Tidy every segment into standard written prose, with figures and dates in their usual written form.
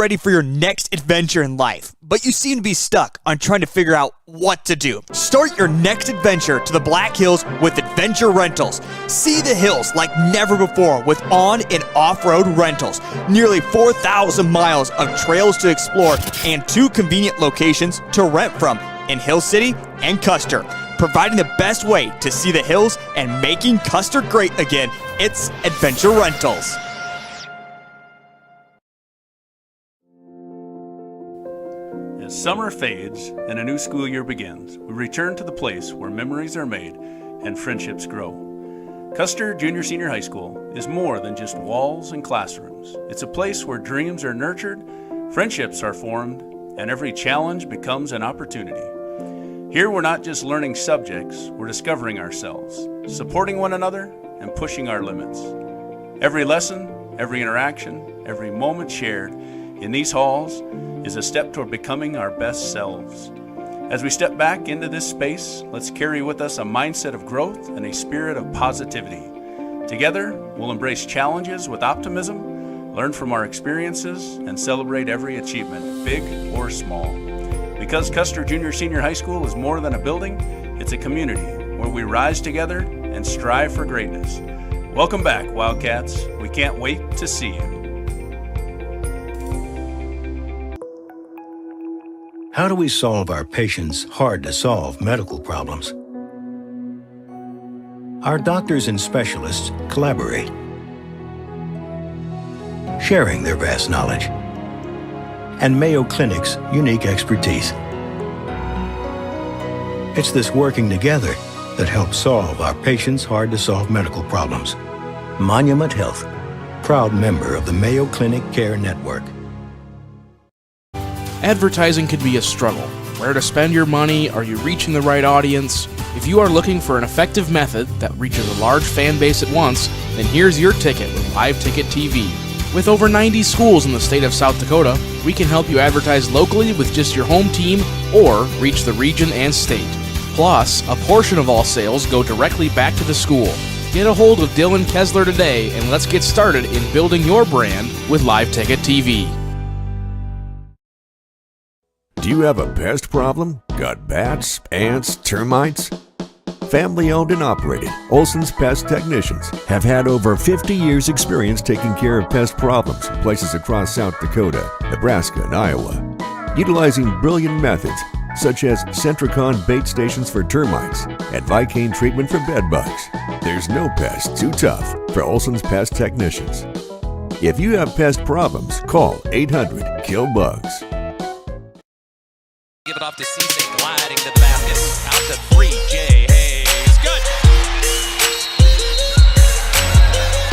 ready for your next adventure in life, but you seem to be stuck on trying to figure out what to do. Start your next adventure to the Black Hills with Adventure Rentals. See the hills like never before with on- and off-road rentals. Nearly 4,000 miles of trails to explore and 2 convenient locations to rent from in Hill City and Custer. Providing the best way to see the hills and making Custer great again, it's Adventure Rentals. As summer fades and a new school year begins, we return to the place where memories are made and friendships grow. Custer Junior Senior High School is more than just walls and classrooms. It's a place where dreams are nurtured, friendships are formed, and every challenge becomes an opportunity. Here we're not just learning subjects, we're discovering ourselves, supporting one another, and pushing our limits. Every lesson, every interaction, every moment shared in these halls is a step toward becoming our best selves. As we step back into this space, let's carry with us a mindset of growth and a spirit of positivity. Together, we'll embrace challenges with optimism, learn from our experiences, and celebrate every achievement, big or small. Because Custer Junior Senior High School is more than a building, it's a community where we rise together and strive for greatness. Welcome back, Wildcats. We can't wait to see you. How do we solve our patients' hard-to-solve medical problems? Our doctors and specialists collaborate, sharing their vast knowledge and Mayo Clinic's unique expertise. It's this working together that helps solve our patients' hard-to-solve medical problems. Monument Health, proud member of the Mayo Clinic Care Network. Advertising can be a struggle. Where to spend your money? Are you reaching the right audience? If you are looking for an effective method that reaches a large fan base at once, then here's your ticket with Live Ticket TV. With over 90 schools in the state of South Dakota, we can help you advertise locally with just your home team or reach the region and state. Plus, a portion of all sales go directly back to the school. Get a hold of Dylan Kessler today and let's get started in building your brand with Live Ticket TV. Do you have a pest problem? Got bats, ants, termites? Family owned and operated, Olson's Pest Technicians have had over 50 years experience taking care of pest problems in places across South Dakota, Nebraska, and Iowa. Utilizing brilliant methods such as Centricon bait stations for termites and Vicane treatment for bed bugs. There's no pest too tough for Olson's Pest Technicians. If you have pest problems, call 800-KILL-BUGS. Give it off to Cisse, gliding to the basket. Out to 3, Jay Hayes. Good.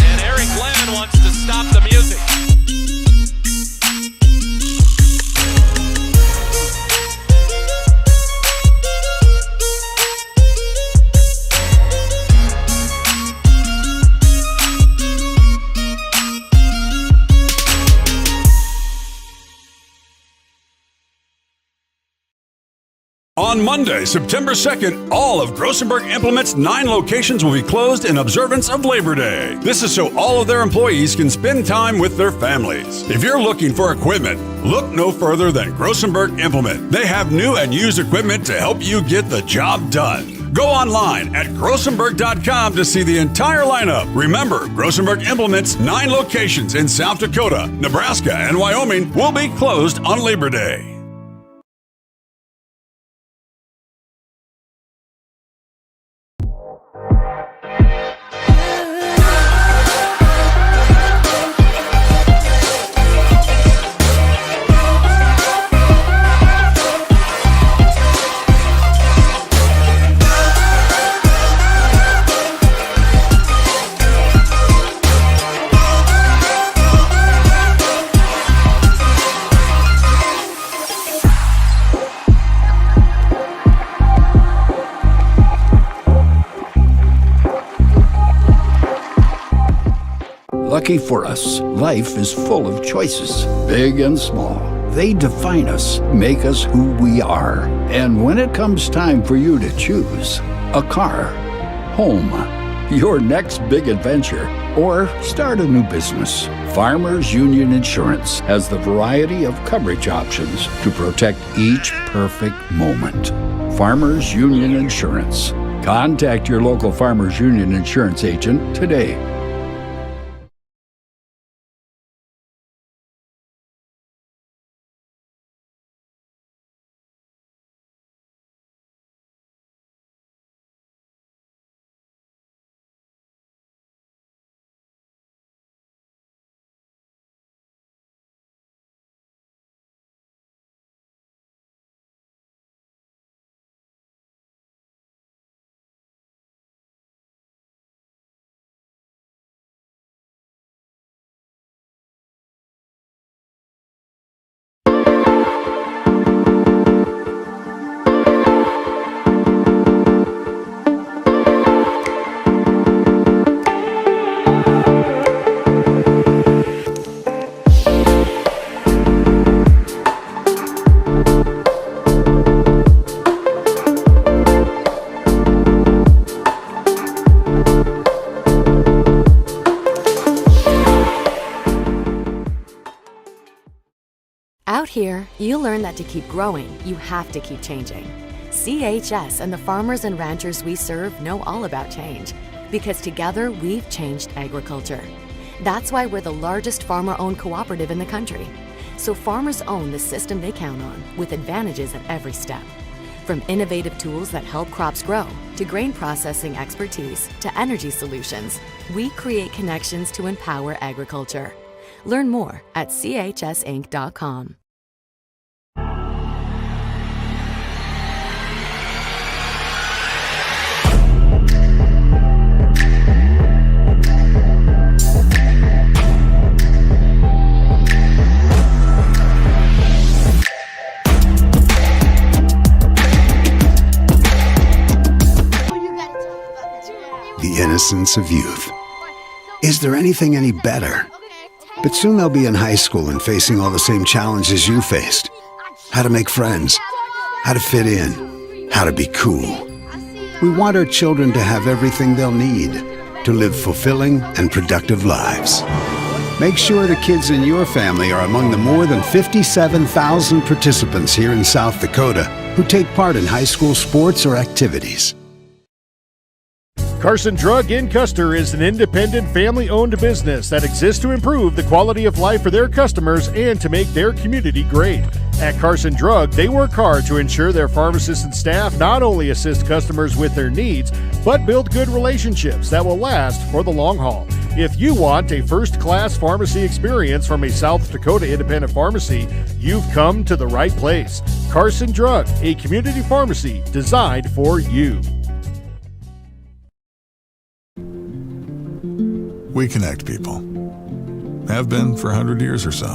And Eric Glenn wants to stop the music. On Monday, September 2nd, all of Grossenberg Implement's 9 locations will be closed in observance of Labor Day. This is so all of their employees can spend time with their families. If you're looking for equipment, look no further than Grossenberg Implement. They have new and used equipment to help you get the job done. Go online at grossenberg.com to see the entire lineup. Remember, Grossenberg Implement's 9 locations in South Dakota, Nebraska, and Wyoming will be closed on Labor Day. Lucky for us, life is full of choices, big and small. They define us, make us who we are. And when it comes time for you to choose, a car, home, your next big adventure, or start a new business. Farmers Union Insurance has the variety of coverage options to protect each perfect moment. Farmers Union Insurance. Contact your local Farmers Union Insurance agent today. Out here, you learn that to keep growing, you have to keep changing. CHS and the farmers and ranchers we serve know all about change, because together we've changed agriculture. That's why we're the largest farmer-owned cooperative in the country. So farmers own the system they count on, with advantages at every step. From innovative tools that help crops grow, to grain processing expertise, to energy solutions, we create connections to empower agriculture. Learn more at chsinc.com. The innocence of youth. Is there anything any better? But soon they'll be in high school and facing all the same challenges you faced. How to make friends, how to fit in, how to be cool. We want our children to have everything they'll need to live fulfilling and productive lives. Make sure the kids in your family are among the more than 57,000 participants here in South Dakota who take part in high school sports or activities. Carson Drug in Custer is an independent, family-owned business that exists to improve the quality of life for their customers and to make their community great. At Carson Drug, they work hard to ensure their pharmacists and staff not only assist customers with their needs, but build good relationships that will last for the long haul. If you want a first-class pharmacy experience from a South Dakota independent pharmacy, you've come to the right place. Carson Drug, a community pharmacy designed for you. We connect people. Have been for 100 years or so.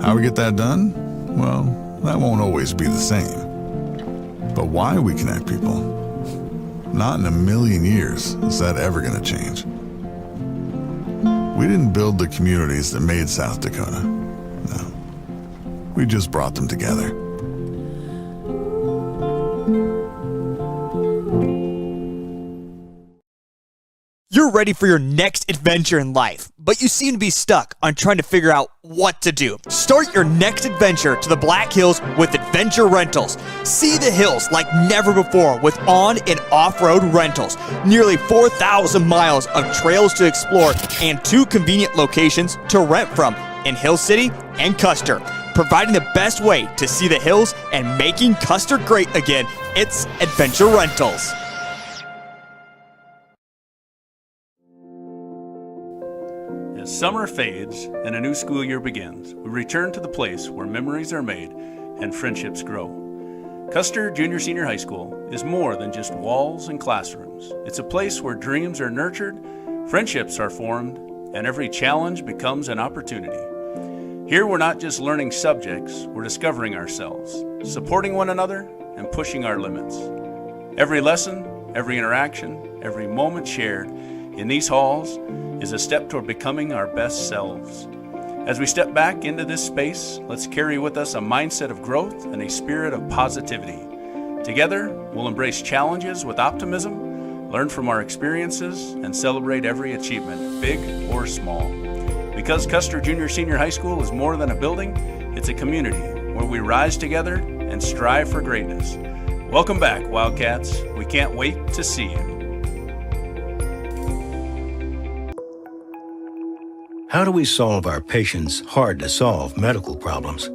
How we get that done? Well, that won't always be the same. But why we connect people? Not in a million years is that ever going to change. We didn't build the communities that made South Dakota. No. We just brought them together. You're ready for your next adventure in life, but you seem to be stuck on trying to figure out what to do. Start your next adventure to the Black Hills with Adventure Rentals. See the hills like never before with on- and off-road rentals. Nearly 4,000 miles of trails to explore and 2 convenient locations to rent from in Hill City and Custer. Providing the best way to see the hills and making Custer great again, it's Adventure Rentals. As summer fades and a new school year begins, we return to the place where memories are made and friendships grow. Custer Junior Senior High School is more than just walls and classrooms. It's a place where dreams are nurtured, friendships are formed, and every challenge becomes an opportunity. Here we're not just learning subjects, we're discovering ourselves, supporting one another, and pushing our limits. Every lesson, every interaction, every moment shared in these halls is a step toward becoming our best selves. As we step back into this space, let's carry with us a mindset of growth and a spirit of positivity. Together, we'll embrace challenges with optimism, learn from our experiences, and celebrate every achievement, big or small. Because Custer Junior Senior High School is more than a building, it's a community where we rise together and strive for greatness. Welcome back, Wildcats. We can't wait to see you. How do we solve our patients' hard-to-solve medical problems?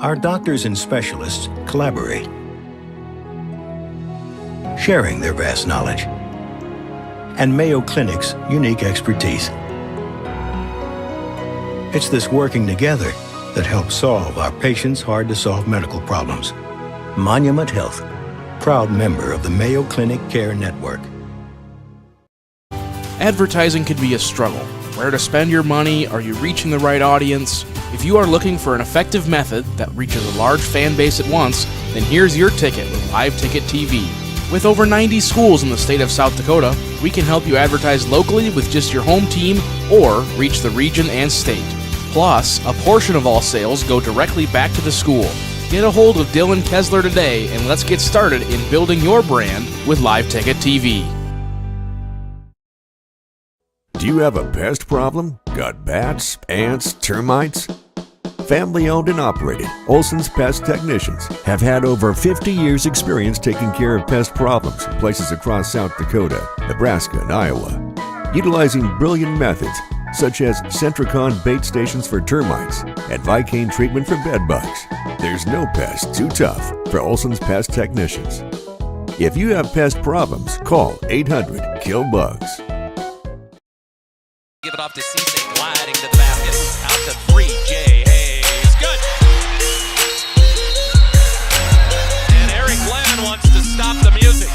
Our doctors and specialists collaborate, sharing their vast knowledge and Mayo Clinic's unique expertise. It's this working together that helps solve our patients' hard-to-solve medical problems. Monument Health, proud member of the Mayo Clinic Care Network. Advertising can be a struggle. Where to spend your money? Are you reaching the right audience? If you are looking for an effective method that reaches a large fan base at once, then here's your ticket with Live Ticket TV. With over 90 schools in the state of South Dakota, we can help you advertise locally with just your home team or reach the region and state. Plus, a portion of all sales go directly back to the school. Get a hold of Dylan Kessler today and let's get started in building your brand with Live Ticket TV. Do you have a pest problem? Got bats, ants, termites? Family owned and operated, Olson's Pest Technicians have had over 50 years experience taking care of pest problems in places across South Dakota, Nebraska, and Iowa. Utilizing brilliant methods such as Centricon bait stations for termites and Vicane treatment for bed bugs, there's no pest too tough for Olson's Pest Technicians. If you have pest problems, call 800-KILL-BUGS. Give it off to Cisse, gliding to the basket. Out to 3, Jay Hayes. Good. And Eric Glenn wants to stop the music.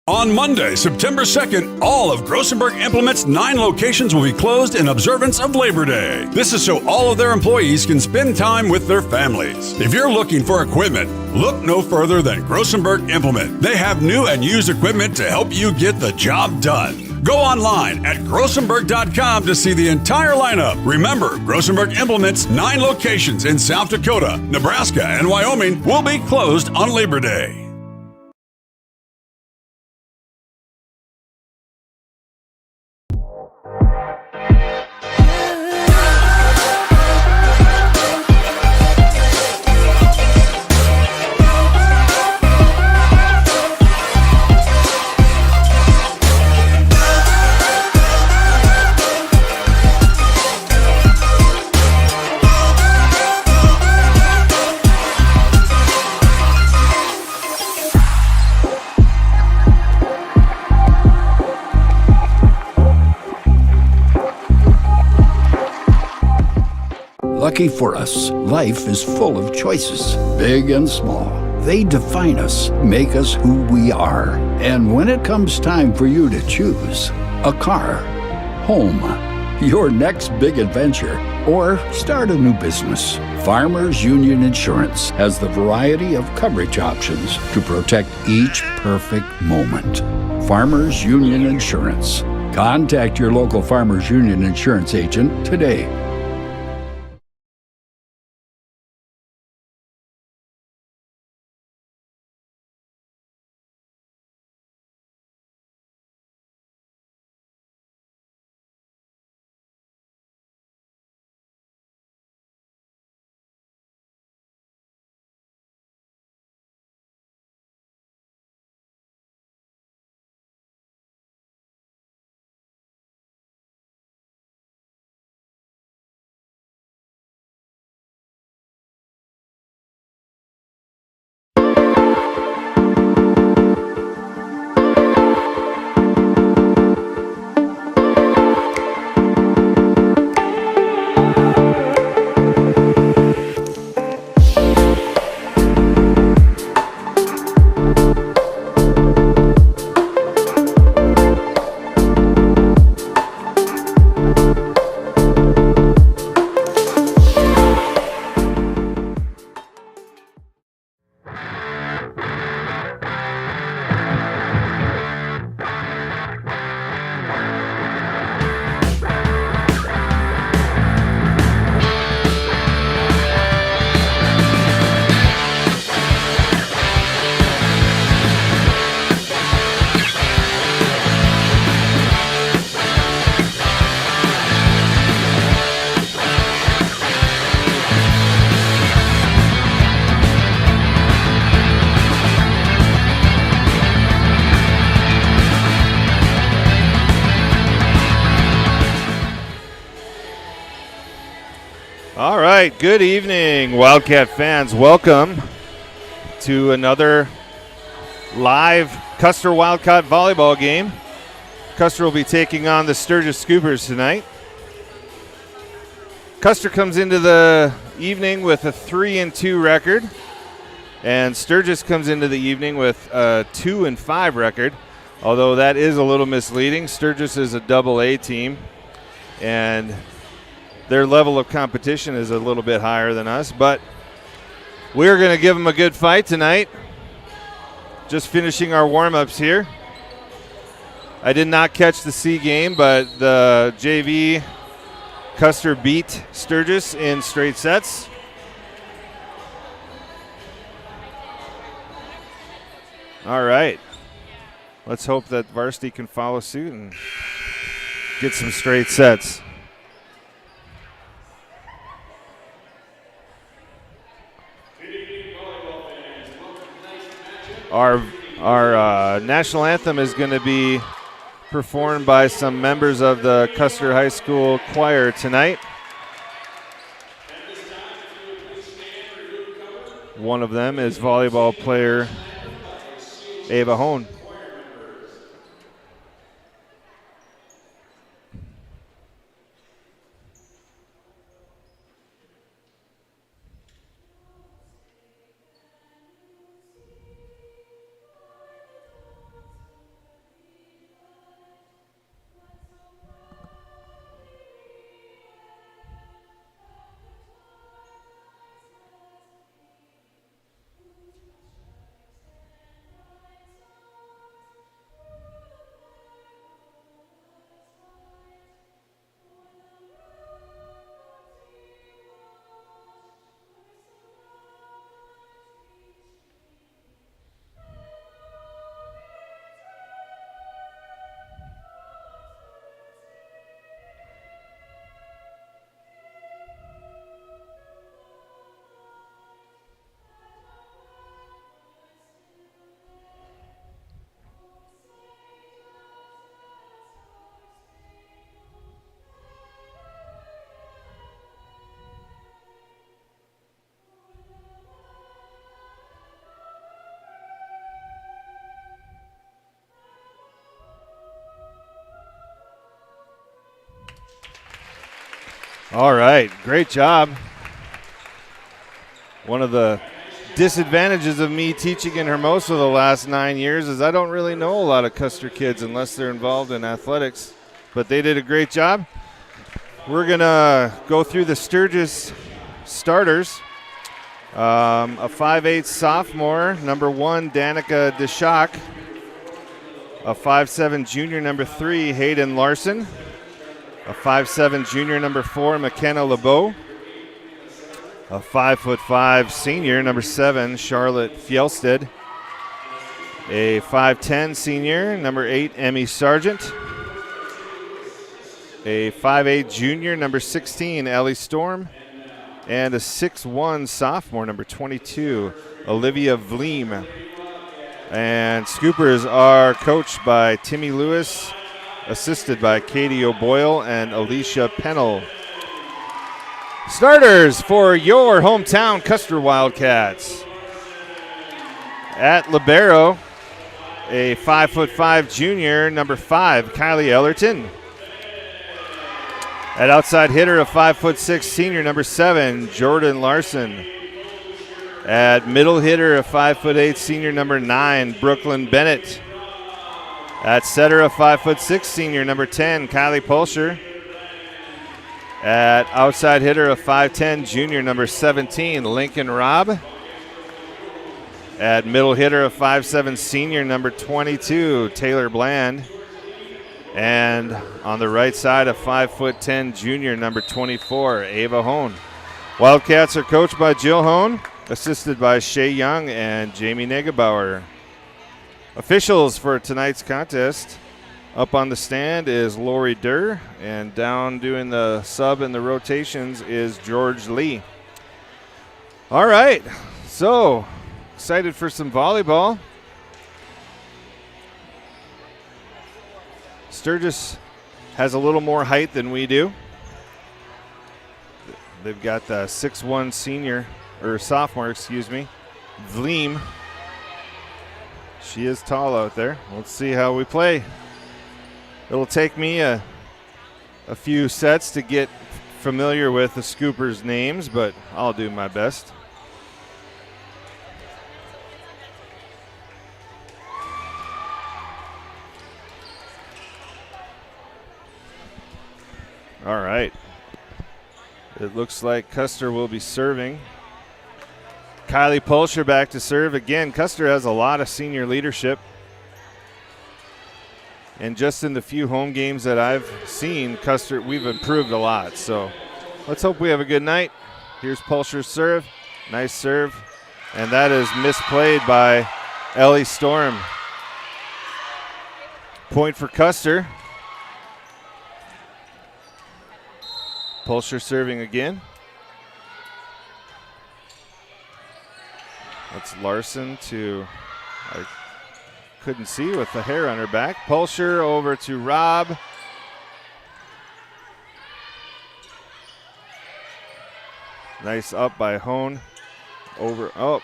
On Monday, September 2nd, all of Grossenberg Implement's 9 locations will be closed in observance of Labor Day. This is so all of their employees can spend time with their families. If you're looking for equipment, look no further than Grossenberg Implement. They have new and used equipment to help you get the job done. Go online at grossenberg.com to see the entire lineup. Remember, Grossenberg Implement's 9 locations in South Dakota, Nebraska, and Wyoming will be closed on Labor Day. Lucky for us, life is full of choices, big and small. They define us, make us who we are. And when it comes time for you to choose a car, home, your next big adventure, or start a new business, Farmers Union Insurance has the variety of coverage options to protect each perfect moment. Farmers Union Insurance. Contact your local Farmers Union Insurance agent today. All right, good evening, Wildcat fans. Welcome to another live Custer Wildcat volleyball game. Custer will be taking on the Sturgis Scoopers tonight. Custer comes into the evening with a 3-2 record, and Sturgis comes into the evening with a 2-5 record, although that is a little misleading. Sturgis is a AA team, and their level of competition is a little bit higher than us, but we're going to give them a good fight tonight. Just finishing our warm-ups here. I did not catch the C game, but the JV Custer beat Sturgis in straight sets. All right. Let's hope that varsity can follow suit and get some straight sets. Our national anthem is going to be performed by some members of the Custer High School choir tonight. One of them is volleyball player Ava Hone. All right, great job. One of the disadvantages of me teaching in Hermosa the last 9 years is I don't really know a lot of Custer kids unless they're involved in athletics, but they did a great job. We're going to go through the Sturgis starters. A 5'8" sophomore, number 1, Danica Deshock. A 5'7" junior, number 3, Hayden Larson. A 5'7" junior, number 4, McKenna LeBeau. A 5'5" senior, number 7, Charlotte Fjellstead. A 5'10" senior, number 8, Emmy Sargent. A 5'8" junior, number 16, Ellie Storm. And a 6'1" sophomore, number 22, Olivia Vleem. And Scoopers are coached by Timmy Lewis, assisted by Katie O'Boyle and Alicia Pennell. Starters for your hometown Custer Wildcats. At libero, a 5'5" junior, number 5, Kylie Ellerton. At outside hitter, a 5'6" senior, number 7, Jordan Larson. At middle hitter, a 5'8" senior, number 9, Brooklyn Bennett. At setter, a 5'6" senior, number 10, Kylie Pulsher. At outside hitter, a 5'10" junior, number 17, Lincoln Robb. At middle hitter, a 5'7" senior, number 22, Taylor Bland. And on the right side, a 5'10" junior, number 24, Ava Hone. Wildcats are coached by Jill Hone, assisted by Shay Young and Jamie Negebauer. Officials for tonight's contest. Up on the stand is Lori Durr, and down doing the sub and the rotations is George Lee. All right, so excited for some volleyball. Sturgis has a little more height than we do. they've got the 6'1" sophomore, Vleem. She is tall out there. Let's see how we play. It'll take me a few sets to get familiar with the Scoopers' names, but I'll do my best. All right. It looks like Custer will be serving. Kylie Pulsher back to serve. Again, Custer has a lot of senior leadership. And just in the few home games that I've seen, Custer, we've improved a lot. So let's hope we have a good night. Here's Pulsher's serve. Nice serve. And that is misplayed by Ellie Storm. Point for Custer. Pulsher serving again. That's Larson to, I couldn't see with the hair on her back. Pulsher over to Robb. Nice up by Hone. Over, oh,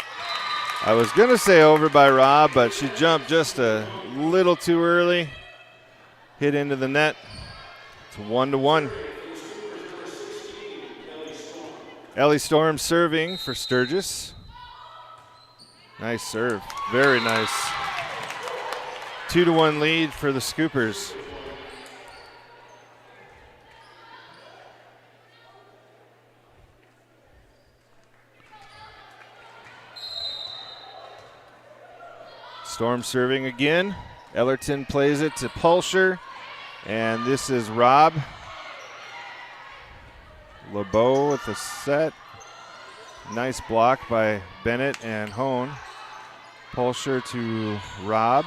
I was going to say over by Robb, but she jumped just a little too early. Hit into the net. It's 1-1. Ellie Storm serving for Sturgis. Nice serve. Very nice. 2-1 lead for the Scoopers. Storm serving again. Ellerton plays it to Pulsher. And this is Robb. LeBeau with the set. Nice block by Bennett and Hone. Pulsher to Robb.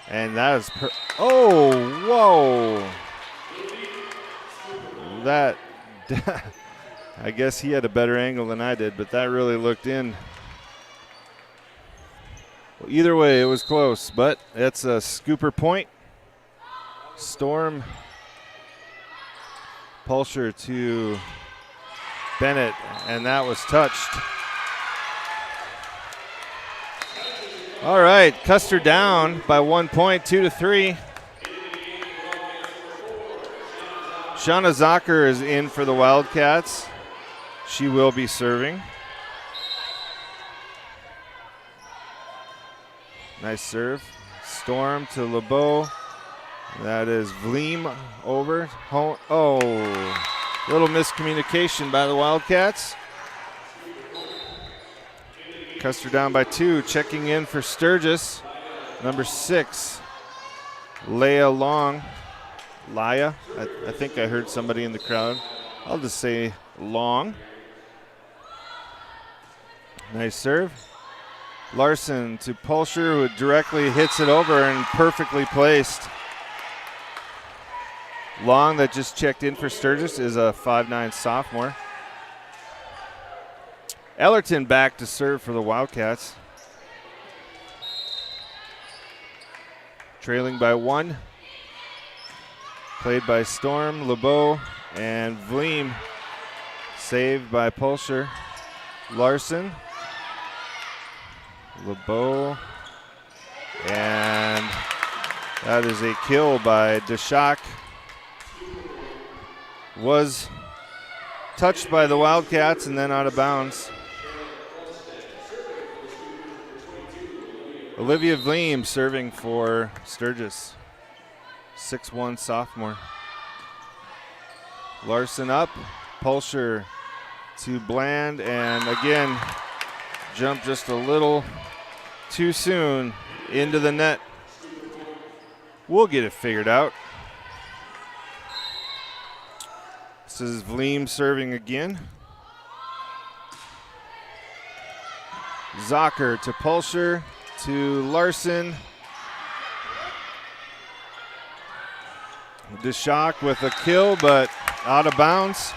And that is, oh, whoa. That, I guess he had a better angle than I did, but that really looked in. Well, either way, it was close, but it's a Scooper point. Storm. Pulsher to Bennett, and that was touched. All right, Custer down by 1 point, 2-3. Shauna Zocker is in for the Wildcats. She will be serving. Nice serve. Storm to LeBeau. That is Vleem over. Oh, little miscommunication by the Wildcats. Custer down by 2. Checking in for Sturgis. Number 6, Leia Long. Laya. I think I heard somebody in the crowd. I'll just say Long. Nice serve. Larson to Pulsher, who directly hits it over and perfectly placed. Long, that just checked in for Sturgis, is a 5'9" sophomore. Ellerton back to serve for the Wildcats. Trailing by 1. Played by Storm, LeBeau, and Vleem. Saved by Pulsher. Larson. LeBeau. And that is a kill by Deshock. Was touched by the Wildcats and then out of bounds. Olivia Vleem serving for Sturgis. 6'1" sophomore. Larson up. Pulsher to Bland, and again, jumped just a little too soon into the net. We'll get it figured out. This is Vleem serving again. Zocker to Pulsher to Larson. Deshock with a kill, but out of bounds.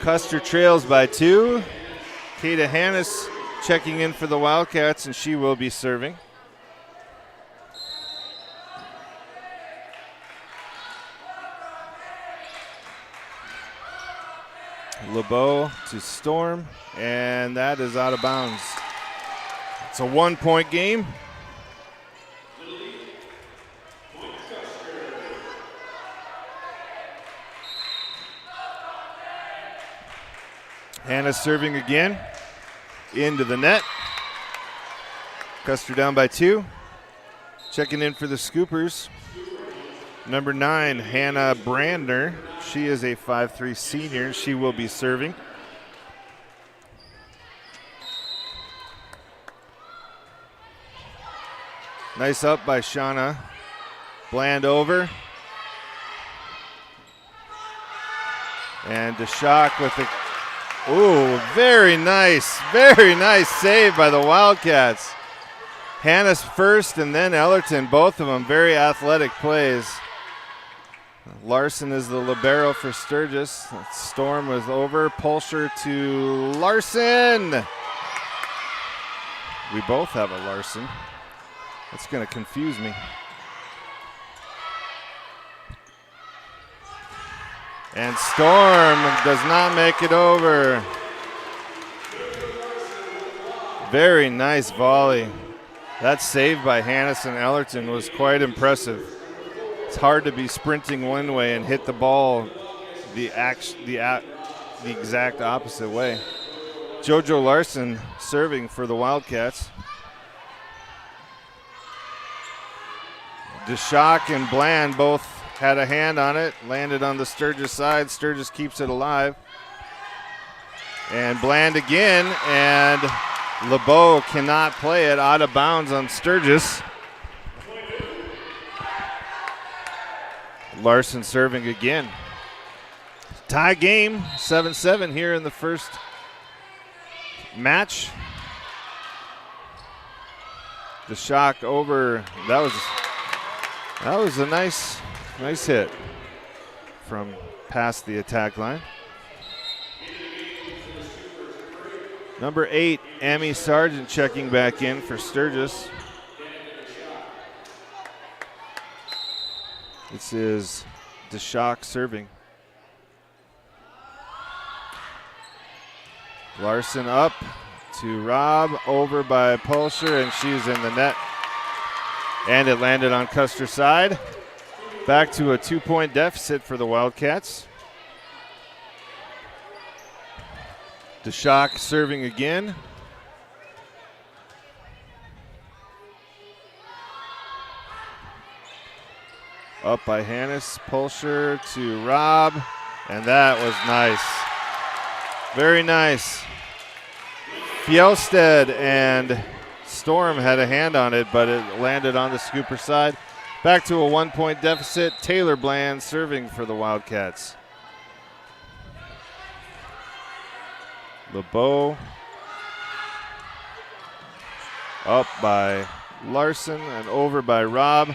Custer trails by 2. Kata Hannes checking in for the Wildcats, and she will be serving. LeBeau to Storm, and that is out of bounds. It's a 1-point game. Hannah serving again. Into the net. Custer down by 2. Checking in for the Scoopers. Number 9, Hannah Brandner. She is a 5'3" senior. She will be serving. Nice up by Shauna. Bland over. And DeShock with the... Ooh, very nice save by the Wildcats. Hannah's first and then Ellerton, both of them very athletic plays. Larson is the libero for Sturgis. Storm was over. Pulsher to Larson. We both have a Larson. That's going to confuse me. And Storm does not make it over. Very nice volley. That save by Hannison Ellerton was quite impressive. It's hard to be sprinting one way and hit the ball the exact opposite way. JoJo Larson serving for the Wildcats. DeShock and Bland both had a hand on it, landed on the Sturgis side. Sturgis keeps it alive. And Bland again, and LeBeau cannot play it, out of bounds on Sturgis. Larson serving again. Tie game, 7-7 here in the first match. DeShock over, that was a nice hit from past the attack line. Number 8, Amy Sargent checking back in for Sturgis. This is DeShock serving. Larson up to Rob, over by Pulsher, and she's in the net. And it landed on Custer's side. Back to a 2-point deficit for the Wildcats. DeShock serving again. Up by Hannes. Pulsher to Rob. And that was nice. Very nice. Fjellstead and Storm had a hand on it, but it landed on the Scooper side. Back to a 1-point deficit. Taylor Bland serving for the Wildcats. LeBeau up by Larson and over by Rob.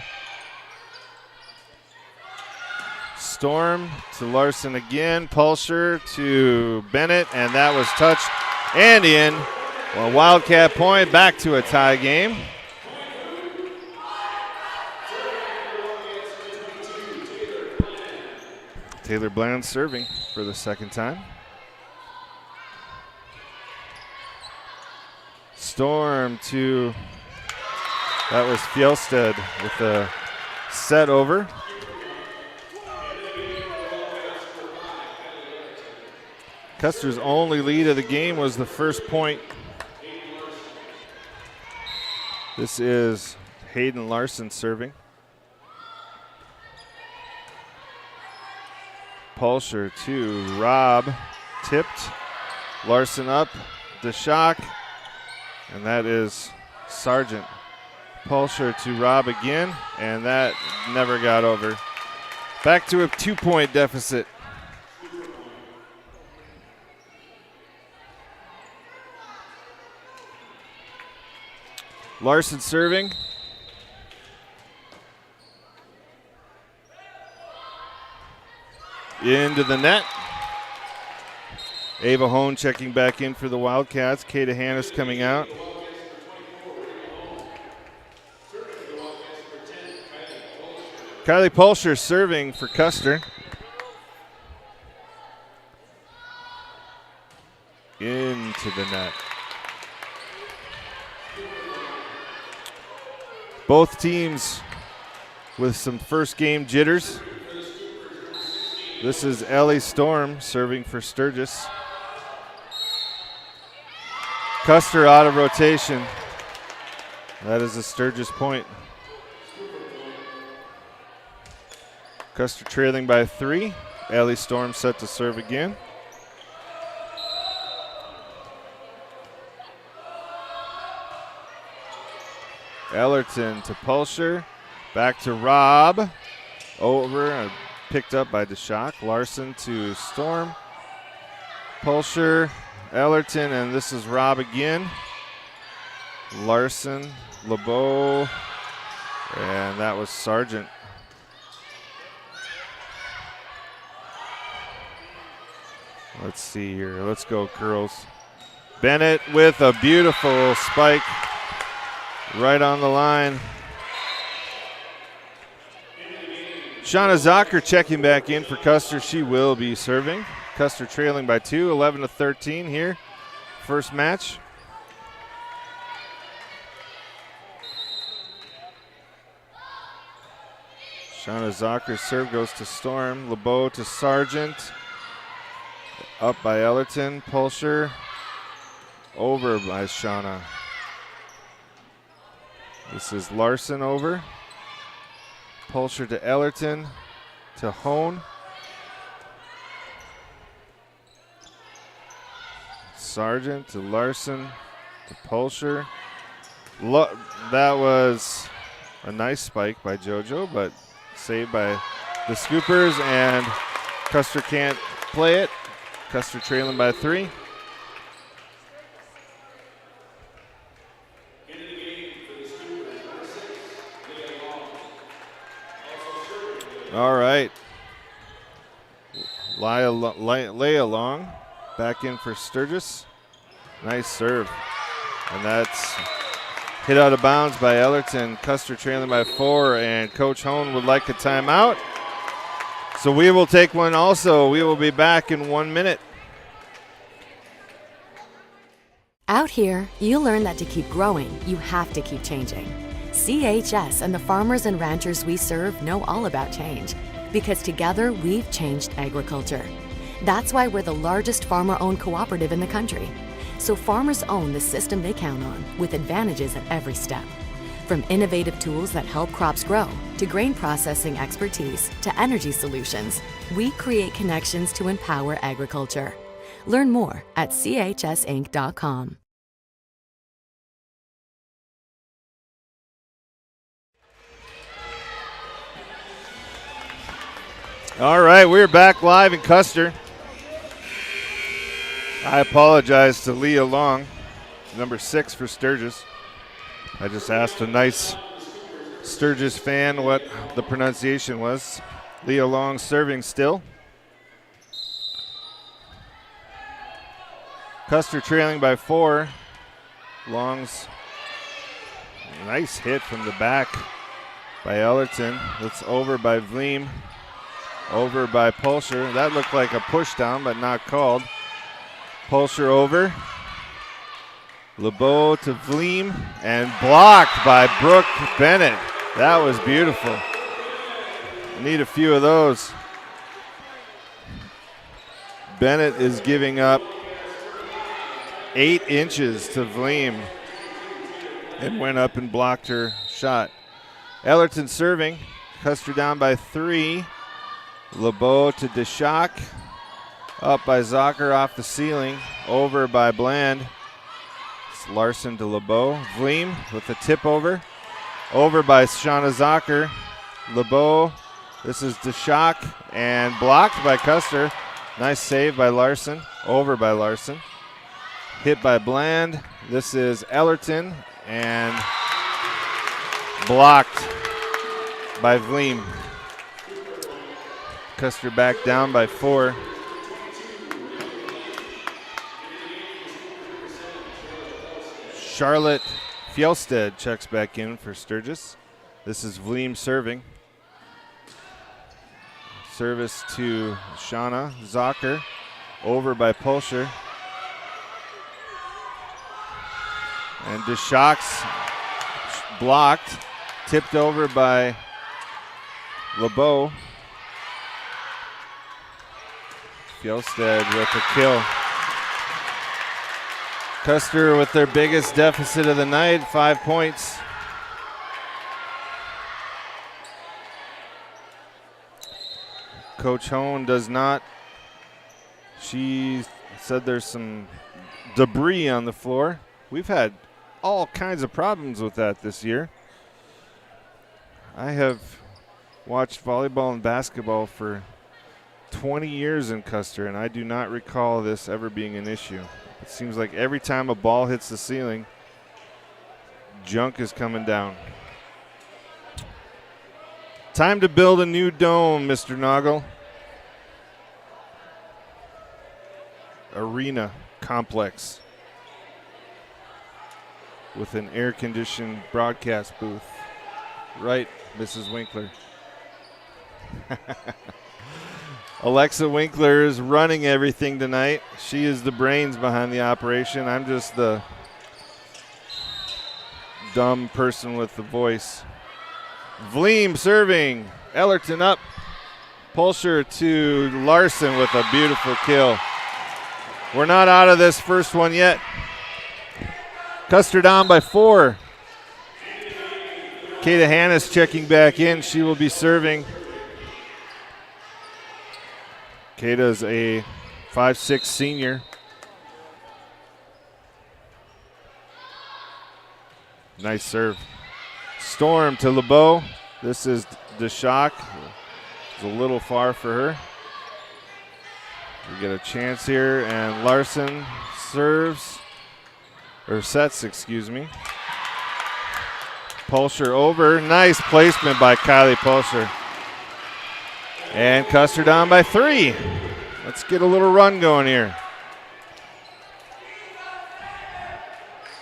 Storm to Larson again. Pulsher to Bennett, and that was touched and in. Well, Wildcat point, back to a tie game. Taylor Bland serving for the second time. Storm to, that was Fjellstead with a set over. Custer's only lead of the game was the first point. This is Hayden Larson serving. Pulsher to Rob, tipped. Larson up, DeShock, and that is Sargent. Pulsher to Rob again, and that never got over. Back to a 2-point deficit. Larson serving. Into the net. Ava Hone checking back in for the Wildcats. Kata Hannes coming out. Kylie Pulsher serving for Custer. into the net. Both teams with some first game jitters. This is Ellie Storm serving for Sturgis. Custer out of rotation. That is a Sturgis point. Custer trailing by 3. Ellie Storm set to serve again. Ellerton to Pulsher. Back to Robb. Over. Picked up by DeShock. Larson to Storm. Pulsher. Ellerton. And this is Robb again. Larson. LeBeau. And that was Sargent. Let's see here. Let's go, girls. Bennett with a beautiful spike right on the line. Shauna Zocker checking back in for Custer. She will be serving. Custer trailing by 2, 11-13 here. First match. Shauna Zocker's serve goes to Storm. LeBeau to Sargent. Up by Ellerton. Pulsher. Over by Shauna. This is Larson over. Pulsher to Ellerton. To Hone. Sargent to Larson. To Pulsher. That was a nice spike by JoJo, but saved by the Scoopers, and Custer can't play it. Custer trailing by 3. All right. Lay along. Back in for Sturgis. Nice serve. And that's hit out of bounds by Ellerton. Custer trailing by 4, and Coach Hone would like a timeout. So we will take one also. We will be back in 1 minute. Out here, you learn that to keep growing, you have to keep changing. CHS and the farmers and ranchers we serve know all about change, because together we've changed agriculture. That's why we're the largest farmer-owned cooperative in the country. So farmers own the system they count on, with advantages at every step. From innovative tools that help crops grow, to grain processing expertise, to energy solutions, we create connections to empower agriculture. Learn more at chsinc.com. All right, we're back live in Custer. I apologize to Leah Long, number 6 for Sturgis. I just asked a nice Sturgis fan what the pronunciation was. Leah Long serving still. Custer trailing by 4. Long's nice hit from the back by Ellerton. That's over by Vleem. Over by Pulsher. That looked like a push down, but not called. Pulsher over. LeBeau to Vleem, and blocked by Brooke Bennett. That was beautiful. Need a few of those. Bennett is giving up 8 inches to Vleem and went up and blocked her shot. Ellerton serving. Custer down by 3. LeBeau to DeShock. Up by Zocker off the ceiling. Over by Bland. It's Larson to LeBeau. Vleem with the tip over. Over by Shauna Zocker. LeBeau. This is DeShock, and blocked by Custer. Nice save by Larson. Over by Larson. Hit by Bland. This is Ellerton, and blocked by Vleem. Custer back down by 4. Charlotte Fjellstead checks back in for Sturgis. This is Vleem serving. Service to Shauna Zocker. Over by Pulsher. And DeShock's blocked, tipped over by LeBeau. Fjellstead with a kill. Custer with their biggest deficit of the night, 5 points. Coach Hone does not. She said there's some debris on the floor. We've had all kinds of problems with that this year. I have watched volleyball and basketball for 20 years in Custer, and I do not recall this ever being an issue. It seems like every time a ball hits the ceiling, junk is coming down. Time to build a new dome, Mr. Noggle. Arena complex with an air-conditioned broadcast booth. Right, Mrs. Winkler. Alexa Winkler is running everything tonight. She is the brains behind the operation. I'm just the dumb person with the voice. Vleem serving. Ellerton up. Pulsher to Larson with a beautiful kill. We're not out of this first one yet. Custer down by 4. Kata Hannes checking back in. She will be serving. Kata's a 5'6" senior. Nice serve. Storm to LeBeau. This is DeShock. It's a little far for her. We get a chance here, and Larson serves, or sets, excuse me. Pulsher over. Nice placement by Kylie Pulsher. And Custer down by 3. Let's get a little run going here.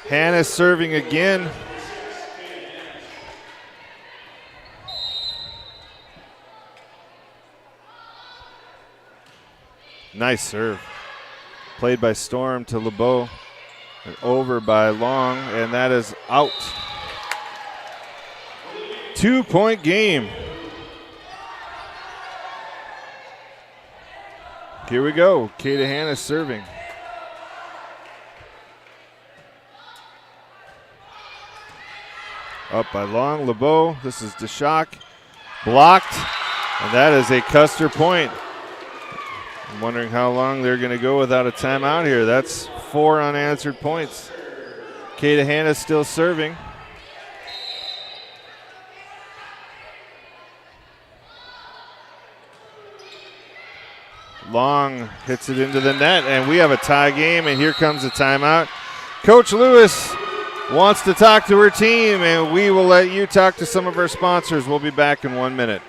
Hannah serving again. Nice serve. Played by Storm to LeBeau. And over by Long, and that is out. 2-point game. Here we go. Kata Hanna serving. Up by Long. LeBeau. This is DeShock. Blocked. And that is a Custer point. I'm wondering how long they're going to go without a timeout here. That's 4 unanswered points. Kata Hanna still serving. Long hits it into the net, and we have a tie game, and here comes the timeout. Coach Lewis wants to talk to her team, and we will let you talk to some of our sponsors. We'll be back in 1 minute.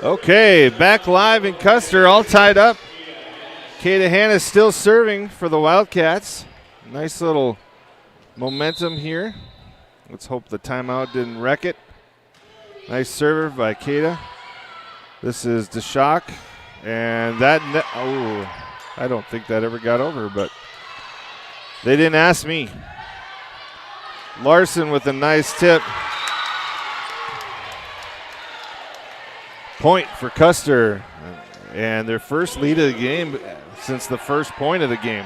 Okay, back live in Custer, all tied up. Kata Hanna still serving for the Wildcats. Nice little momentum here. Let's hope the timeout didn't wreck it. Nice serve by Kata. This is DeShock, and that oh, I don't think that ever got over, but they didn't ask me. Larson with a nice tip. Point for Custer, and their first lead of the game since the first point of the game.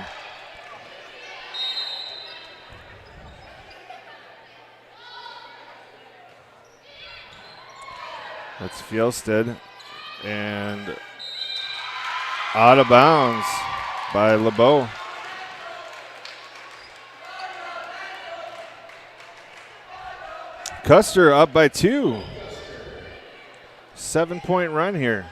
That's Fjellstead, and out of bounds by LeBeau. Custer up by 2. 7-point run here.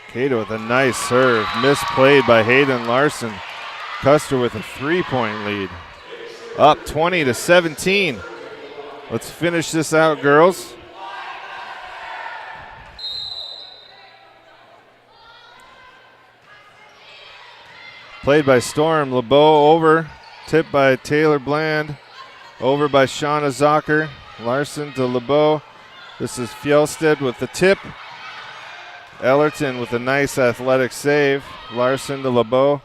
Cato with a nice serve. Misplayed by Hayden Larson. Custer with a 3-point lead. Up 20-17. Let's finish this out, girls. Played by Storm. LeBeau over. Tipped by Taylor Bland. Over by Shauna Zocker. Larson to LeBeau. This is Fjellstead with the tip. Ellerton with a nice athletic save. Larson to LeBeau.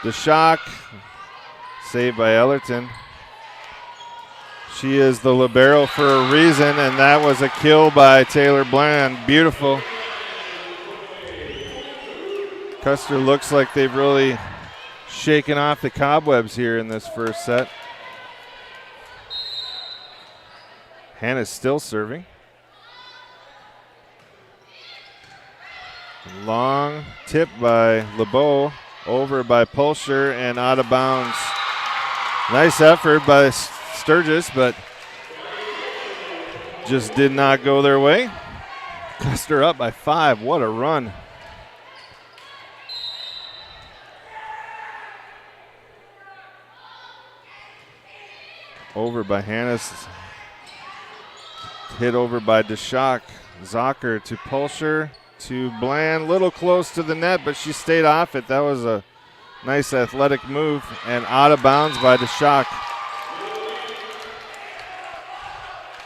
The shock. Saved by Ellerton. She is the libero for a reason, and that was a kill by Taylor Bland. Beautiful. Custer looks like they've really shaken off the cobwebs here in this first set. Hannah's still serving. Long tip by LeBeau, over by Pulcher and out of bounds. Nice effort by Sturgis, but just did not go their way. Custer up by 5. What a run. Over by Hannes. Hit over by DeShock. Zocker to Pulcher to Bland. Little close to the net, but she stayed off it. That was a nice athletic move. And out of bounds by DeShock.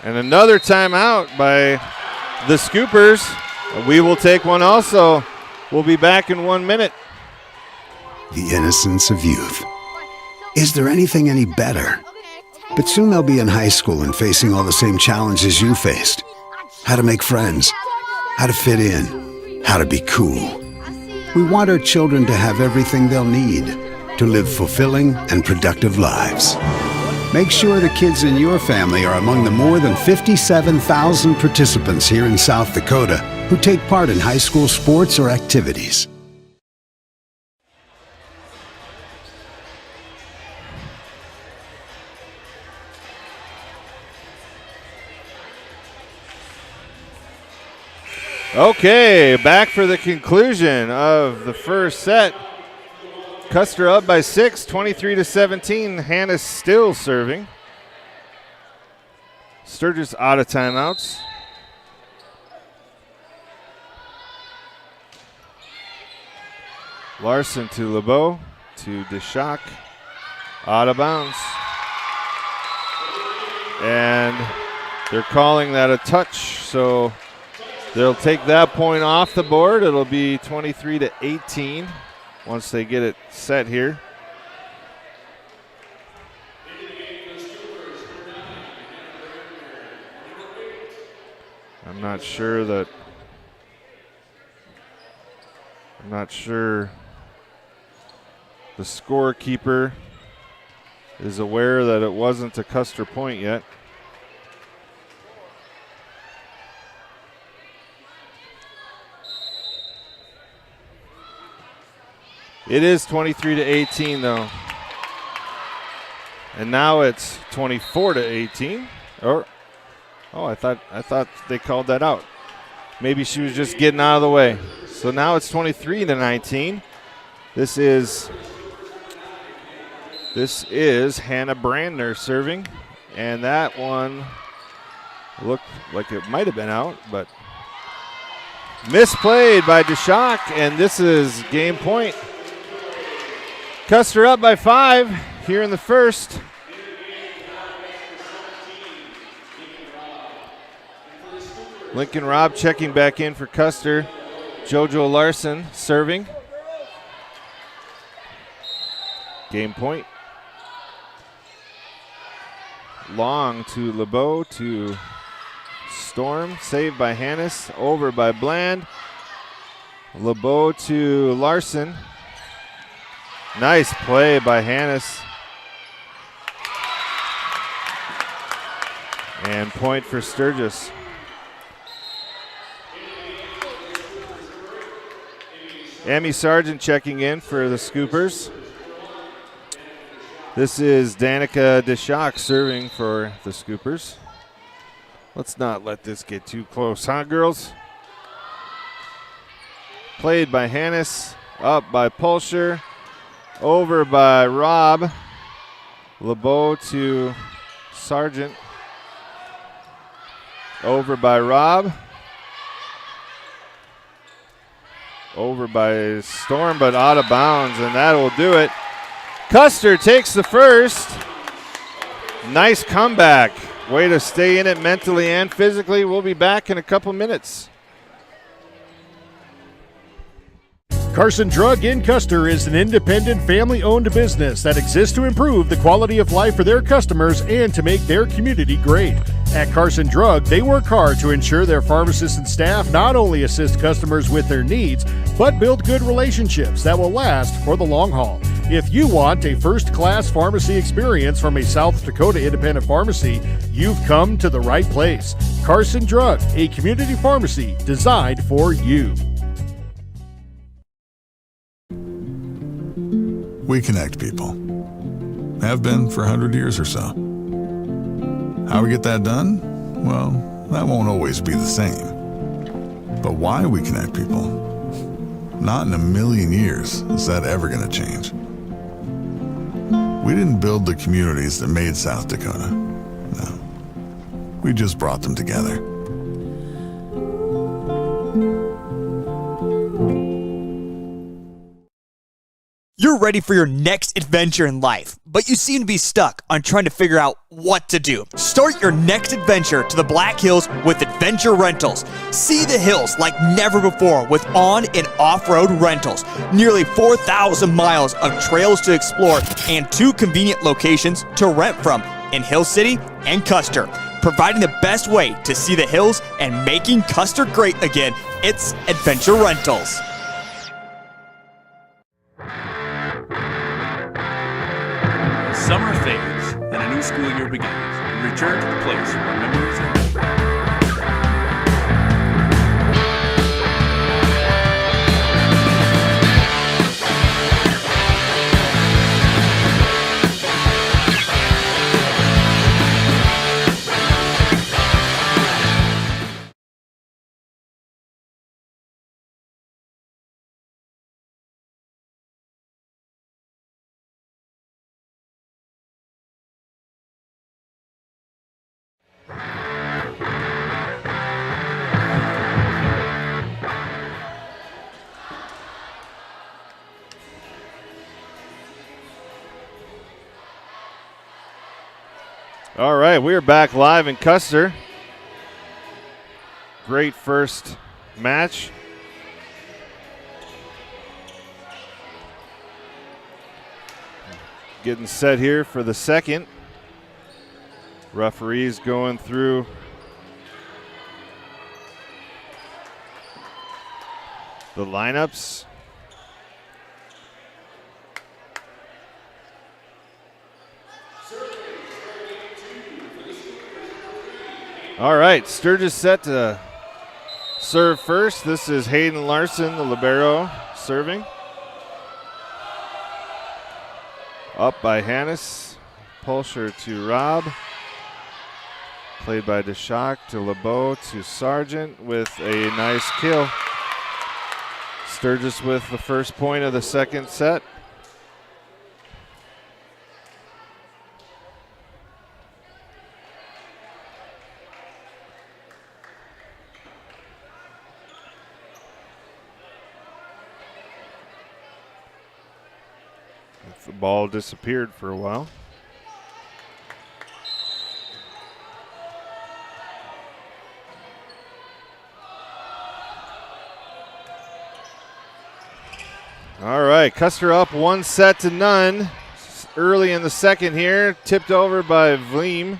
And another timeout by the Scoopers. We will take one also. We'll be back in 1 minute. The innocence of youth. Is there anything any better? But soon they'll be in high school and facing all the same challenges you faced. How to make friends, how to fit in, how to be cool. We want our children to have everything they'll need to live fulfilling and productive lives. Make sure the kids in your family are among the more than 57,000 participants here in South Dakota who take part in high school sports or activities. Okay, back for the conclusion of the first set. Custer up by 6, 23-17. Hannah's still serving. Sturgis out of timeouts. Larson to LeBeau to DeShock. Out of bounds. And they're calling that a touch, so they'll take that point off the board. It'll be 23-18 once they get it set here. I'm not sure the scorekeeper is aware that it wasn't a Custer point yet. It is 23-18 though. And now it's 24-18. I thought they called that out. Maybe she was just getting out of the way. So now it's 23-19. This is Hannah Brandner serving, and that one looked like it might have been out, but misplayed by DeShock, and this is game point. Custer up by 5 here in the first. Lincoln Robb checking back in for Custer. JoJo Larson serving. Game point. Long to LeBeau to Storm. Saved by Hannes. Over by Bland. LeBeau to Larson. Nice play by Hannes. And point for Sturgis. Amy Sargent checking in for the Scoopers. This is Danica Deshock serving for the Scoopers. Let's not let this get too close, huh, girls? Played by Hannes, up by Pulsher, over by Robb. LeBeau to Sargent. Over by Robb. Over by Storm, but out of bounds, and that will do it. Custer takes the first. Nice comeback. Way to stay in it mentally and physically. We'll be back in a couple minutes. Carson Drug in Custer is an independent, family-owned business that exists to improve the quality of life for their customers and to make their community great. At Carson Drug, they work hard to ensure their pharmacists and staff not only assist customers with their needs, but build good relationships that will last for the long haul. If you want a first-class pharmacy experience from a South Dakota independent pharmacy, you've come to the right place. Carson Drug, a community pharmacy designed for you. We connect people. Have been for 100 years or so. How we get that done? Well, that won't always be the same. But why we connect people? Not in a million years is that ever going to change. We didn't build the communities that made South Dakota. No. We just brought them together. You're ready for your next adventure in life, but you seem to be stuck on trying to figure out what to do. Start your next adventure to the Black Hills with Adventure Rentals. See the hills like never before with on and off-road rentals. Nearly 4,000 miles of trails to explore and 2 convenient locations to rent from in Hill City and Custer. Providing the best way to see the hills and making Custer great again, it's Adventure Rentals. Summer fades and a new school year begins. We return to the place where memories are made. All right, we're back live in Custer. Great first match. Getting set here for the second. Referees going through the lineups. All right, Sturgis set to serve first. This is Hayden Larson, the libero, serving. Up by Hannes. Pulsher to Robb. Played by Deshock to LeBeau to Sargent with a nice kill. Sturgis with the first point of the second set. The ball disappeared for a while. All right, Custer up 1-0 early in the second here. Tipped over by Vleem.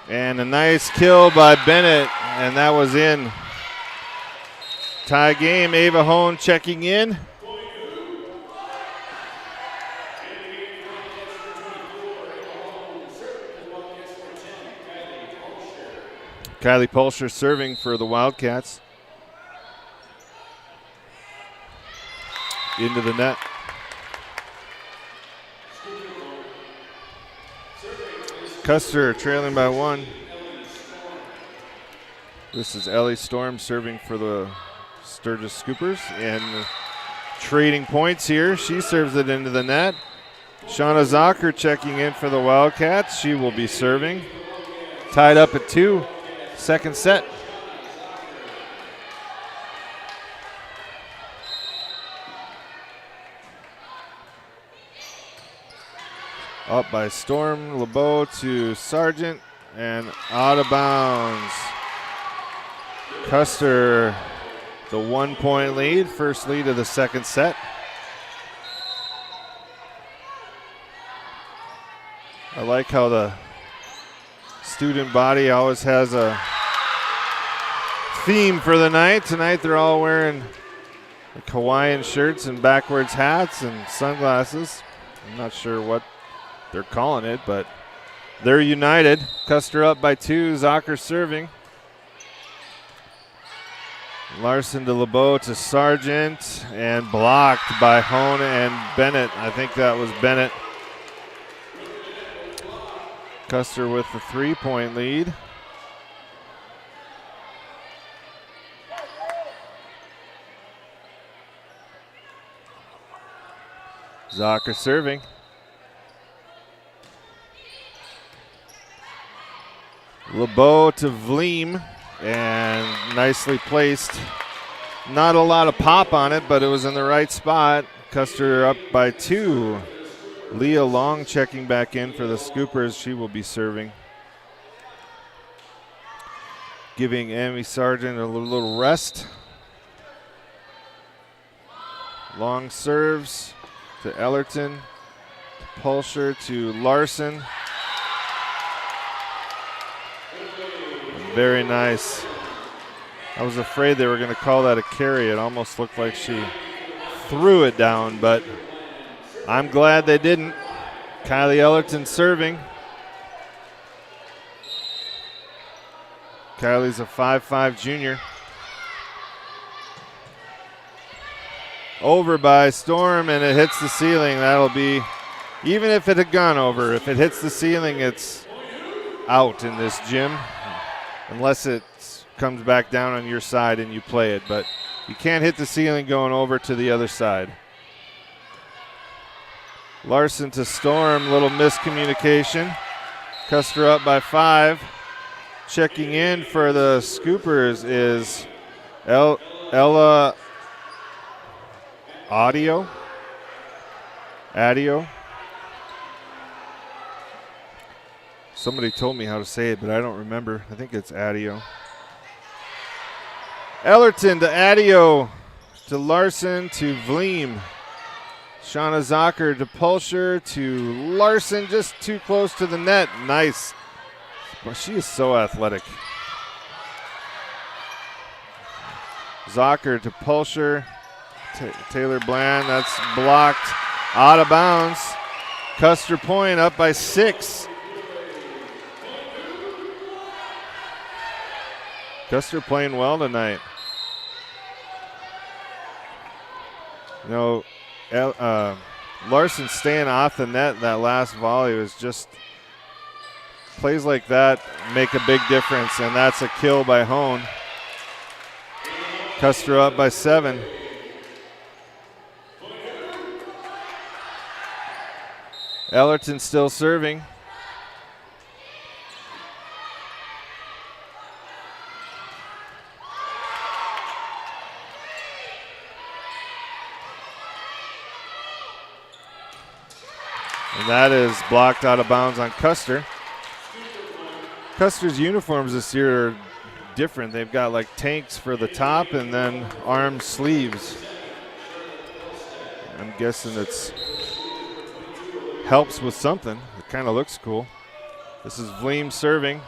And a nice kill by Bennett, and that was in. Tie game, Ava Hone checking in. Kylie Pulsher serving for the Wildcats. Into the net. Custer trailing by 1. This is Ellie Storm serving for the Sturgis Scoopers and trading points here. She serves it into the net. Shauna Zocker checking in for the Wildcats. She will be serving. Tied up at 2. Second set. Up by Storm, LeBeau to Sargent, and out of bounds. Custer, the 1-point lead, first lead of the second set. I like how the student body always has a theme for the night. Tonight they're all wearing like Hawaiian shirts and backwards hats and sunglasses. I'm not sure what they're calling it, but they're united. Custer up by 2. Zocker serving. Larson to LeBeau to Sargent, and blocked by Hone and Bennett. I think that was Bennett. Custer with the 3-point lead. Zocker serving. LeBeau to Vleem, and nicely placed. Not a lot of pop on it, but it was in the right spot. Custer up by 2. Leah Long checking back in for the Scoopers. She will be serving. Giving Amy Sargent a little rest. Long serves to Ellerton, to Pulsher, to Larson. Very nice. I was afraid they were going to call that a carry. It almost looked like she threw it down, but I'm glad they didn't. Kylie Ellerton serving. Kylie's a 5'5" junior. Over by Storm, and it hits the ceiling. That'll be, even if it had gone over, if it hits the ceiling, it's out in this gym. Unless it comes back down on your side and you play it. But you can't hit the ceiling going over to the other side. Larson to Storm, little miscommunication. Custer up by 5. Checking in for the Scoopers is Ella Adio. Somebody told me how to say it, but I don't remember. I think it's Adio. Ellerton to Adio, to Larson, to Vleem. Shauna Zocker to Pulsher, to Larson, just too close to the net. Nice. Well, she is so athletic. Zocker to Pulsher. Taylor Bland, that's blocked. Out of bounds. Custer Point up by 6. Custer playing well tonight. You know, Larson staying off the net that last volley was just, plays like that make a big difference, and that's a kill by Hone. Custer up by 7. Ellerton still serving. And that is blocked out of bounds on Custer. Custer's uniforms this year are different. They've got like tanks for the top and then arm sleeves. I'm guessing it's helps with something. It kind of looks cool. This is Vleem serving.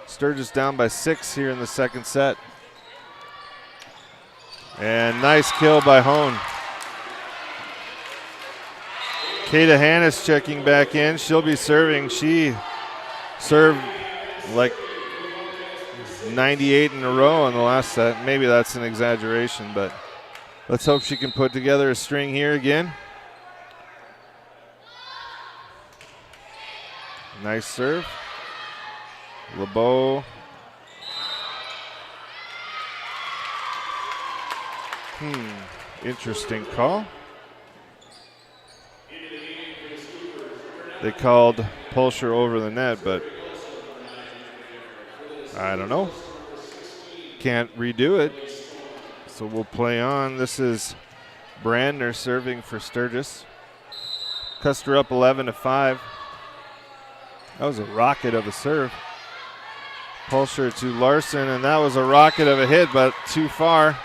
Sturgis down by 6 here in the second set. And nice kill by Hone. Kata Hannes checking back in. She'll be serving. She served like 98 in a row in the last set. Maybe that's an exaggeration, but let's hope she can put together a string here again. Nice serve. LeBeau. Interesting call. They called Pulsher over the net, but I don't know. Can't redo it. So we'll play on. This is Brandner serving for Sturgis. Custer up 11-5. That was a rocket of a serve. Pulsher to Larson, and that was a rocket of a hit, but too far.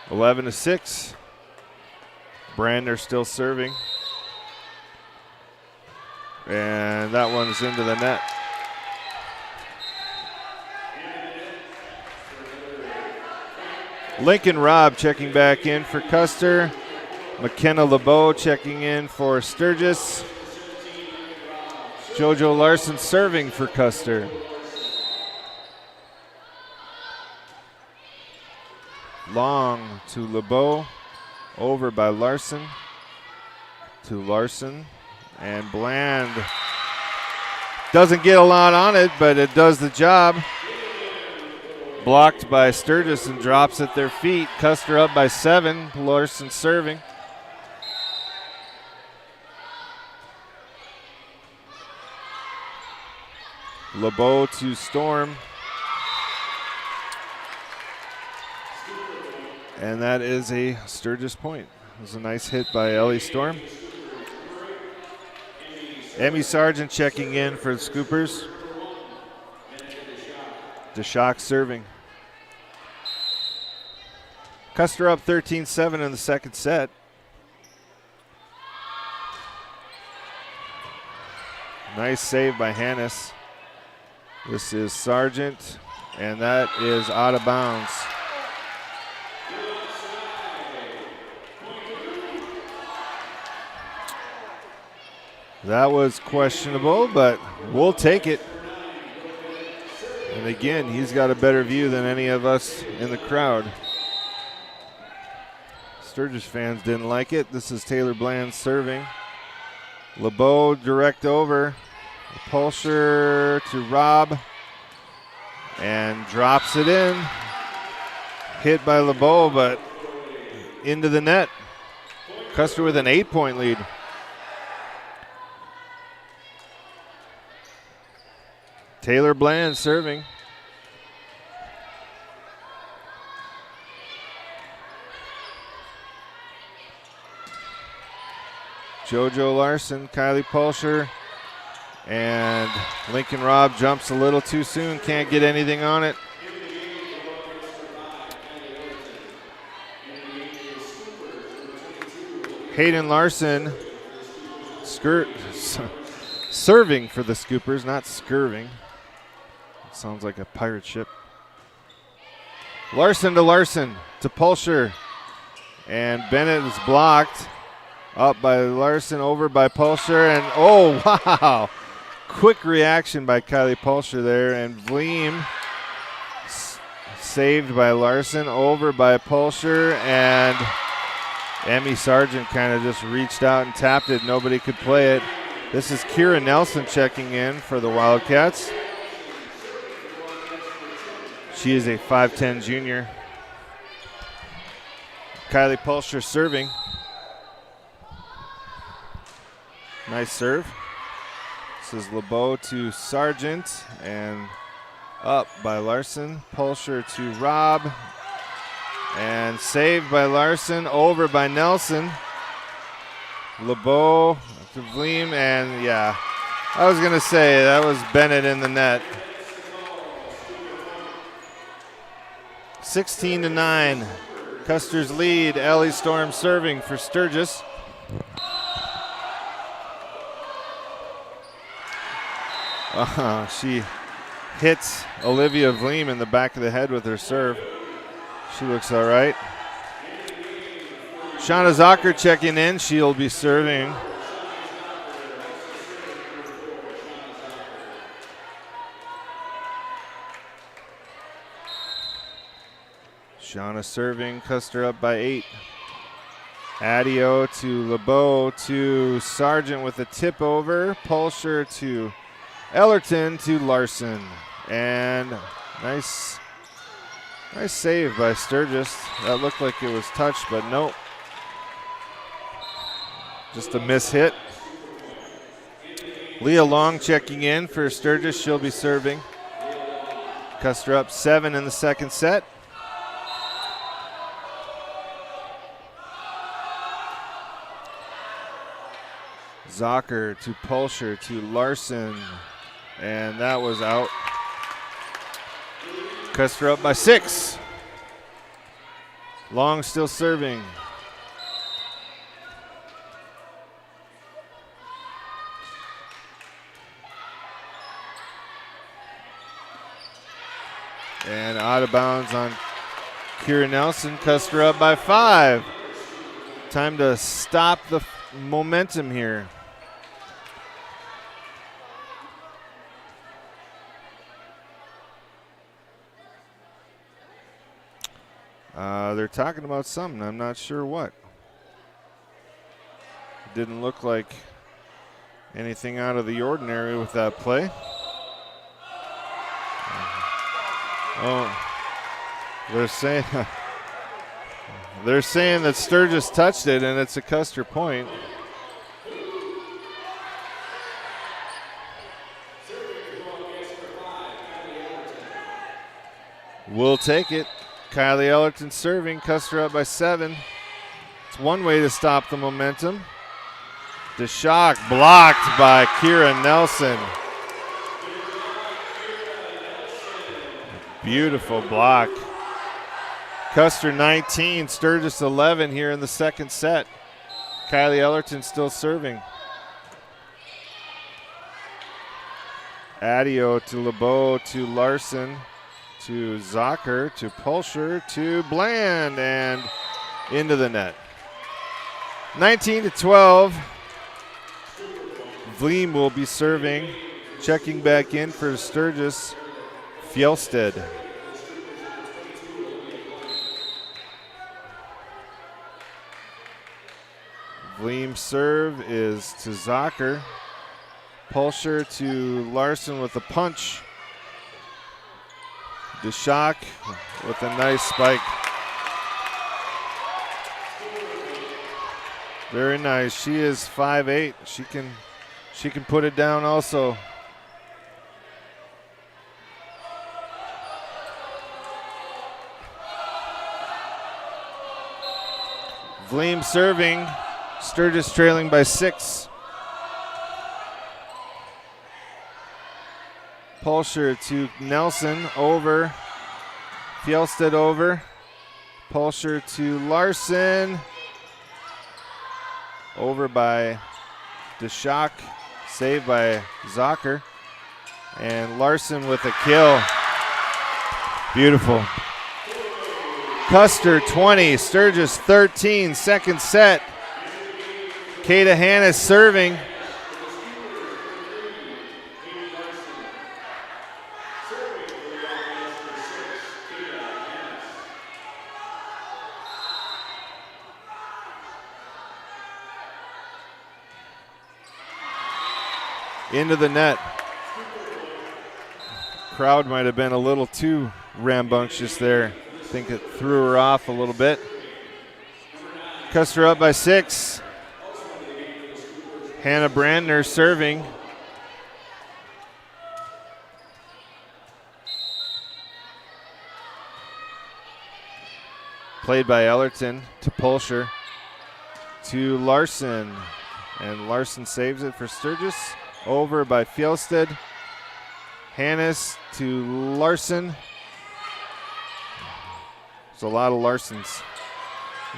11-6. Brandner still serving. And that one's into the net. Lincoln Robb checking back in for Custer. McKenna LeBeau checking in for Sturgis. JoJo Larson serving for Custer. Long to LeBeau. Over by Larson. To Larson. And Bland doesn't get a lot on it, but it does the job. Blocked by Sturgis and drops at their feet. Custer up by 7. Larson serving. LeBeau to Storm. And that is a Sturgis point. It was a nice hit by Ellie Storm. Emmy Sargent checking in for the Scoopers. DeShock serving. Custer up 13-7 in the second set. Nice save by Hannes. This is Sargent, and that is out of bounds. That was questionable, but we'll take it. And again, he's got a better view than any of us in the crowd. Sturgis fans didn't like it. This is Taylor Bland serving. LeBeau direct over. Pulsher to Robb. And drops it in. Hit by LeBeau, but into the net. Custer with an 8-point lead. Taylor Bland serving. JoJo Larson, Kylie Pulsher, and Lincoln Robb jumps a little too soon, can't get anything on it. Hayden Larson serving for the Scoopers, not skirving. Sounds like a pirate ship. Larson to Pulsher. And Bennett is blocked. Up by Larson, over by Pulsher. And oh, wow. Quick reaction by Kylie Pulsher there. And Vleem saved by Larson, over by Pulsher. And Emmy Sargent kind of just reached out and tapped it. Nobody could play it. This is Kira Nelson checking in for the Wildcats. She is a 5'10 junior. Kylie Pulsher serving. Nice serve. This is LeBeau to Sargent and up by Larson. Pulsher to Robb. And saved by Larson, over by Nelson. LeBeau to Vleem, and yeah, I was going to say that was Bennett in the net. 16-9, Custer's lead. Ellie Storm serving for Sturgis. She hits Olivia Vleem in the back of the head with her serve. She looks all right. Shauna Zocker checking in. She'll be serving. Shauna serving. Custer up by 8. Adio to LeBeau to Sargent with a tip over. Pulsher to Ellerton to Larson. And nice save by Sturgis. That looked like it was touched, but nope. Just a miss hit. Leah Long checking in for Sturgis. She'll be serving. Custer up 7 in the second set. Zocker to Pulsher to Larson, and that was out. Custer up by 6. Long still serving. And out of bounds on Kira Nelson. Custer up by 5. Time to stop the momentum here. They're talking about something. I'm not sure what. Didn't look like anything out of the ordinary with that play. Oh, they're saying that Sturgis touched it and it's a Custer point. We'll take it. Kylie Ellerton serving. Custer up by 7. It's one way to stop the momentum. DeShock blocked by Kira Nelson. Beautiful block. Custer 19, Sturgis 11 here in the second set. Kylie Ellerton still serving. Adio to LeBeau to Larson to Zocker to Pulsher to Bland and into the net. 19-12. Vleem will be serving. Checking back in for Sturgis. Fjellstead. Vleem serve is to Zocker. Pulsher to Larson with a punch. DeShock with a nice spike. Very nice. She is 5'8". She can put it down also. Vleem serving. Sturgis trailing by 6. Pulsher to Nelson, over. Fjellstead over. Pulsher to Larson. Over by DeShock. Saved by Zocker. And Larson with a kill. Beautiful. Custer 20, Sturgis 13, second set. Kata Hannes serving. Into the net. Crowd might have been a little too rambunctious there. I think it threw her off a little bit. Custer up by 6. Hannah Brandner serving. Played by Ellerton to Pulsher to Larson. And Larson saves it for Sturgis. Over by Fjellstead. Hannes to Larson. There's a lot of Larsons.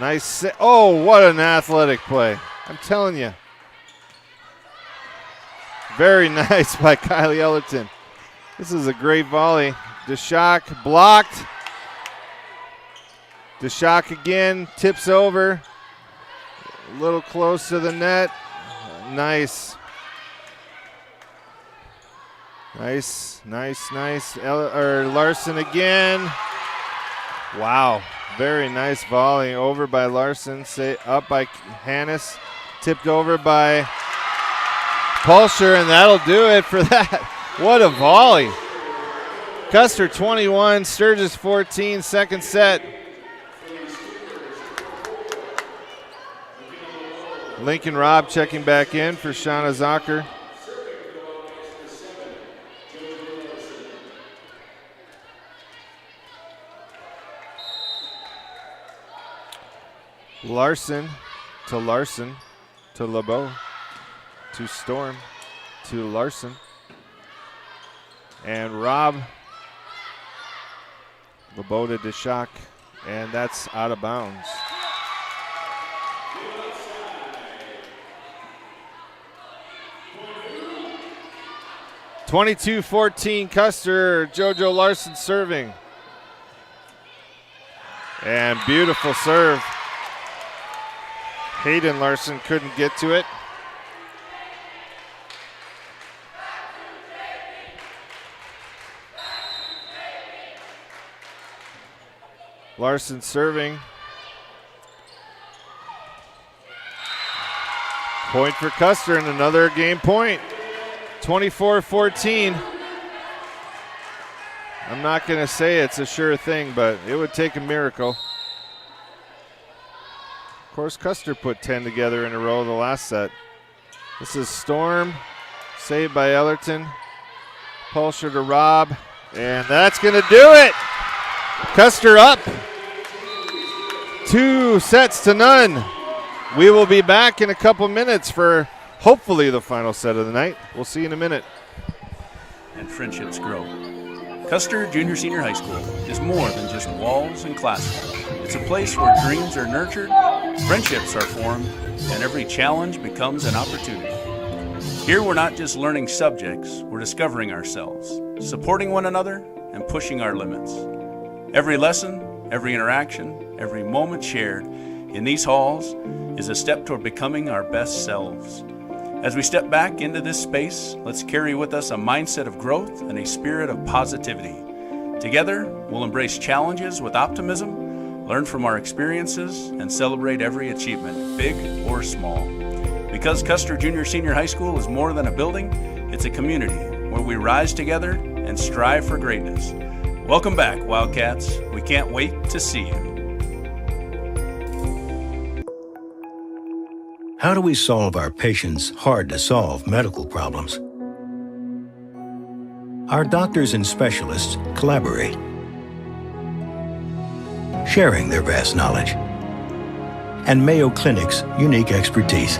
Nice. Oh, what an athletic play. I'm telling you. Very nice by Kylie Ellerton. This is a great volley. DeShock blocked. DeShock again. Tips over. A little close to the net. Nice. Nice. Larson again. Wow. Very nice volley over by Larson, up by Hannes, tipped over by Pulsher, and that'll do it for that. What a volley. Custer 21, Sturgis 14, second set. Lincoln Robb checking back in for Shauna Zocker. Larson to LeBeau to Storm to Larson. And Robb, LeBeau to DeShock, and that's out of bounds. (22-14) Custer. JoJo Larson serving. And beautiful serve. Hayden Larson couldn't get to it. Larson serving. Point for Custer and another game point. 24-14. I'm not going to say it's a sure thing, but it would take a miracle. Of course, Custer put 10 together in a row the last set. This is Storm, saved by Ellerton. Pulsher to Robb, and that's going to do it. Custer up 2-0. We will be back in a couple minutes for hopefully the final set of the night. We'll see you in a minute. And friendships grow. Custer Junior Senior High School is more than just walls and classrooms. It's a place where dreams are nurtured, friendships are formed, and every challenge becomes an opportunity. Here we're not just learning subjects, we're discovering ourselves, supporting one another, and pushing our limits. Every lesson, every interaction, every moment shared in these halls is a step toward becoming our best selves. As we step back into this space, let's carry with us a mindset of growth and a spirit of positivity. Together, we'll embrace challenges with optimism, learn from our experiences, and celebrate every achievement, big or small. Because Custer Junior Senior High School is more than a building, it's a community where we rise together and strive for greatness. Welcome back, Wildcats. We can't wait to see you. How do we solve our patients' hard-to-solve medical problems? Our doctors and specialists collaborate, sharing their vast knowledge and Mayo Clinic's unique expertise.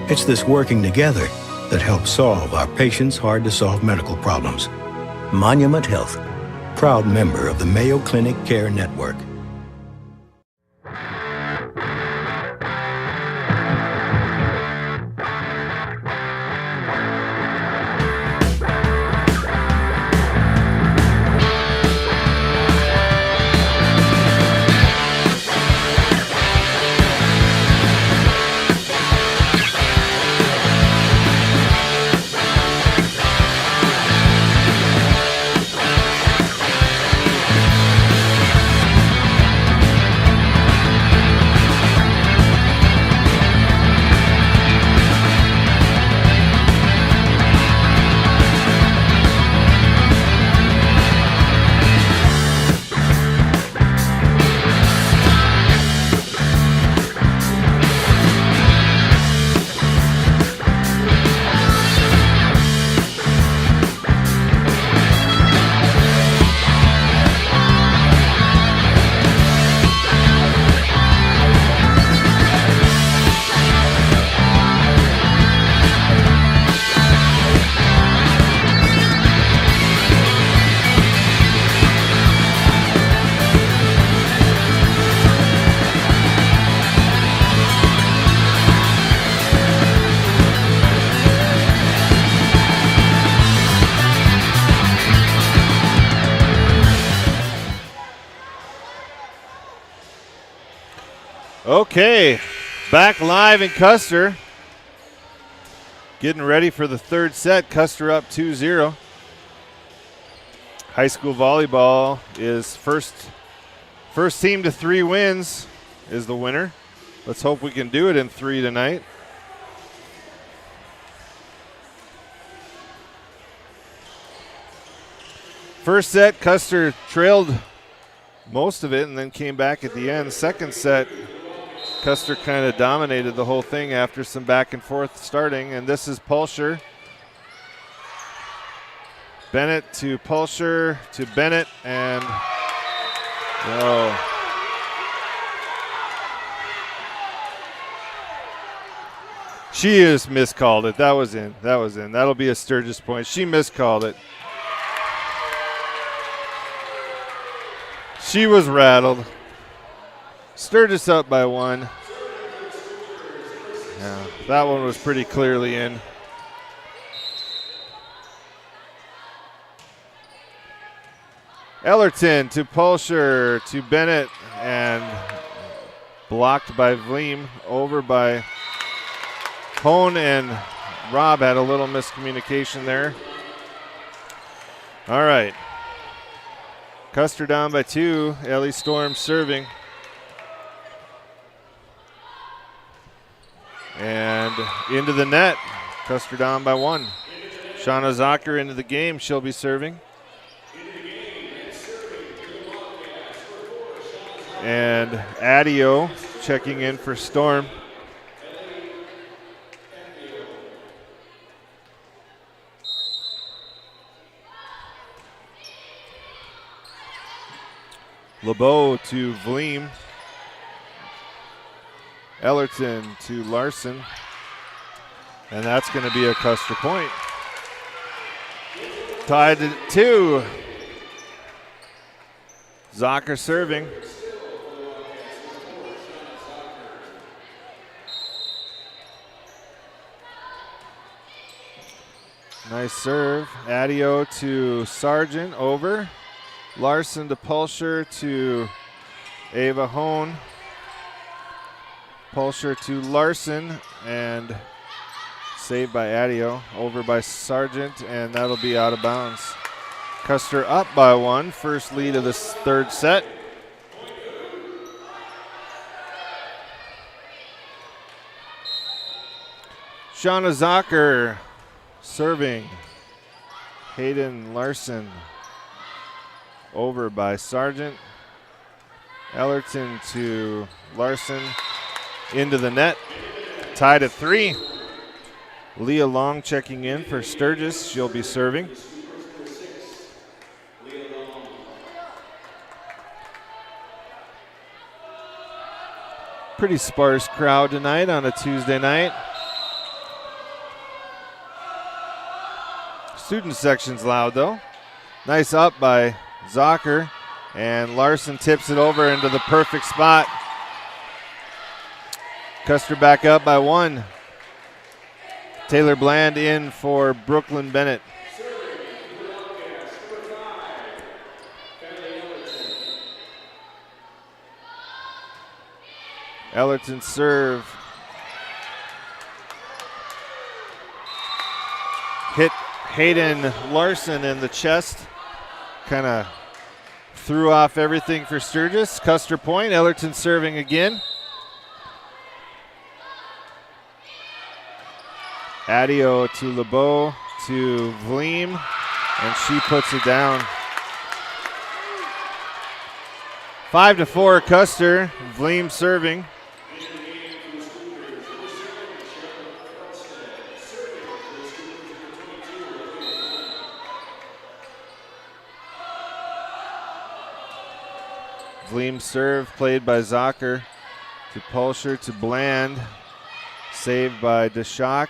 It's this working together that helps solve our patients' hard-to-solve medical problems. Monument Health, proud member of the Mayo Clinic Care Network. Okay, back live in Custer. Getting ready for the third set. Custer up 2-0. High school volleyball is first First team to 3 wins is the winner. Let's hope we can do it in 3 tonight. First set, Custer trailed most of it and then came back at the end. Second set, Custer kind of dominated the whole thing after some back and forth starting. And this is Pulsher. Bennett to Pulsher to Bennett, and she just miscalled it. That was in. That'll be a Sturgis point. She miscalled it. She was rattled. Sturgis up by 1. Yeah, that one was pretty clearly in. Ellerton to Pulsher to Bennett, and blocked by Vleem, over by Hone, and Rob had a little miscommunication there. All right. Custer down by 2. Ellie Storm serving. And into the net. Custer down by 1. Shauna Zocker into the game. She'll be serving. And Adio checking in for Storm. LeBeau to Vleem. Ellerton to Larson. And that's going to be a Custer point. Tied at 2. Zocker serving. Nice serve. Adio to Sargent, over. Larson to Pulsher to Ava Hone. Pulsher to Larson, and saved by Adio. Over by Sargent, and that'll be out of bounds. Custer up by 1. First lead of the third set. Shauna Zocker serving. Hayden Larson, over by Sargent. Ellerton to Larson, into the net. Tied at 3. Leah Long checking in for Sturgis. She'll be serving. Pretty sparse crowd tonight on a Tuesday night. Student section's loud though. Nice up by Zocker, and Larson tips it over into the perfect spot. Custer back up by 1. Taylor Bland in for Brooklyn Bennett. Ellerton serve. Hit Hayden Larson in the chest. Kind of threw off everything for Sturgis. Custer point. Ellerton serving again. Adio to LeBeau to Vleem, and she puts it down. 5-4 Custer. Vleem serving. Vleem serve played by Zocker to Pulsher to Bland. Saved by Deshock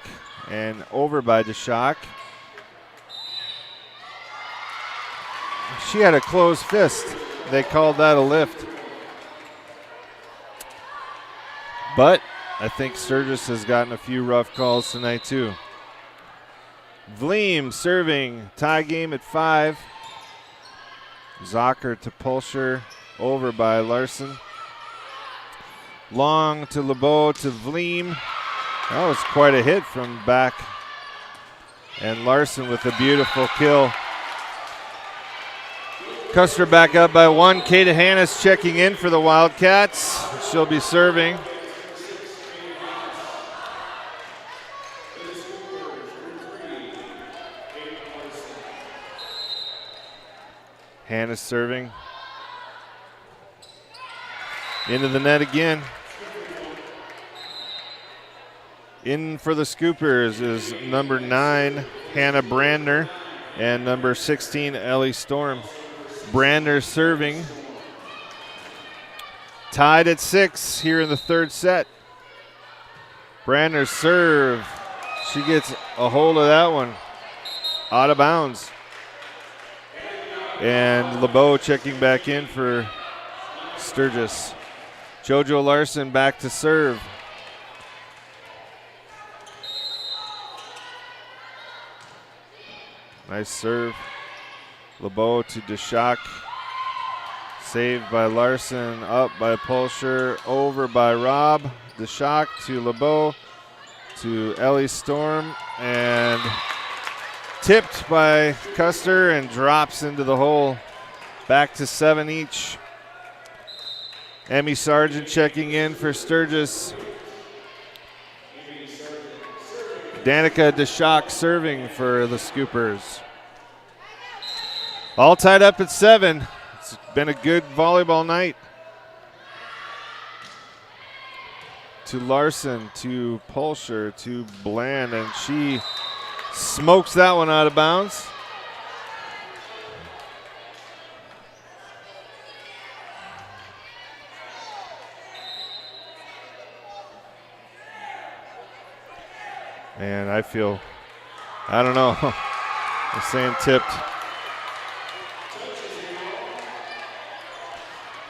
and over by Deshock. She had a closed fist. They called that a lift. But I think Sturgis has gotten a few rough calls tonight too. Vleem serving, tie game at 5. Zocker to Pulsher, over by Larson. Long to LeBeau to Vleem. That was quite a hit from back. And Larson with a beautiful kill. Custer back up by 1. Kata Hannes checking in for the Wildcats. She'll be serving. Hannes serving. Into the net again. In for the Scoopers is number 9, Hannah Brandner, and number 16, Ellie Storm. Brandner serving. Tied at 6 here in the third set. Brandner's serve. She gets a hold of that one. Out of bounds. And LeBeau checking back in for Sturgis. JoJo Larson back to serve. Nice serve. LeBeau to Deshock. Saved by Larson. Up by Pulsher. Over by Robb. Deshock to LeBeau. To Ellie Storm. And tipped by Custer and drops into the hole. Back to 7 each. Emmy Sargent checking in for Sturgis. Danica Deshock serving for the Scoopers. All tied up at 7. It's been a good volleyball night. To Larson, to Pulsher, to Bland, and she smokes that one out of bounds. And I feel, I don't know, I'm saying tipped.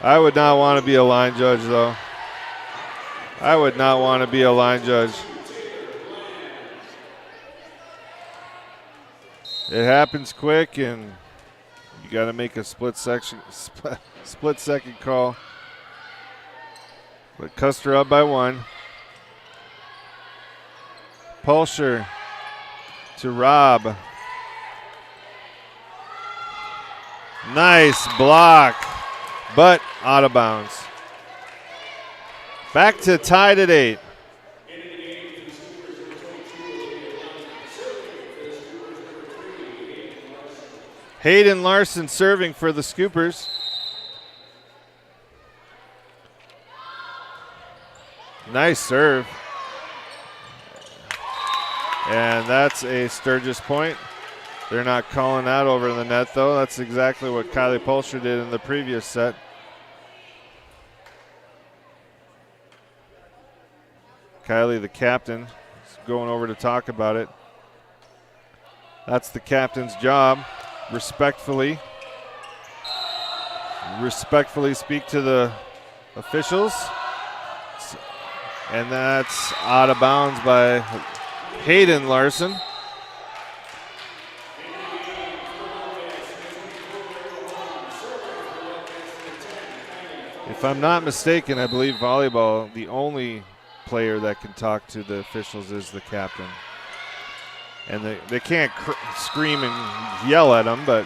I would not want to be a line judge, though. I would not want to be a line judge. It happens quick, and you got to make a split second call. But Custer up by 1. Pulsher to Robb. Nice block, but out of bounds. Back to tied at 8. Hayden Larson serving for the Scoopers. Nice serve. And that's a Sturgis point. They're not calling that over the net, though. That's exactly what Kylie Pulsher did in the previous set. Kylie, the captain, is going over to talk about it. That's the captain's job. Respectfully speak to the officials. And that's out of bounds by Hayden Larson. If I'm not mistaken, I believe volleyball, the only player that can talk to the officials is the captain. And they can't scream and yell at them, but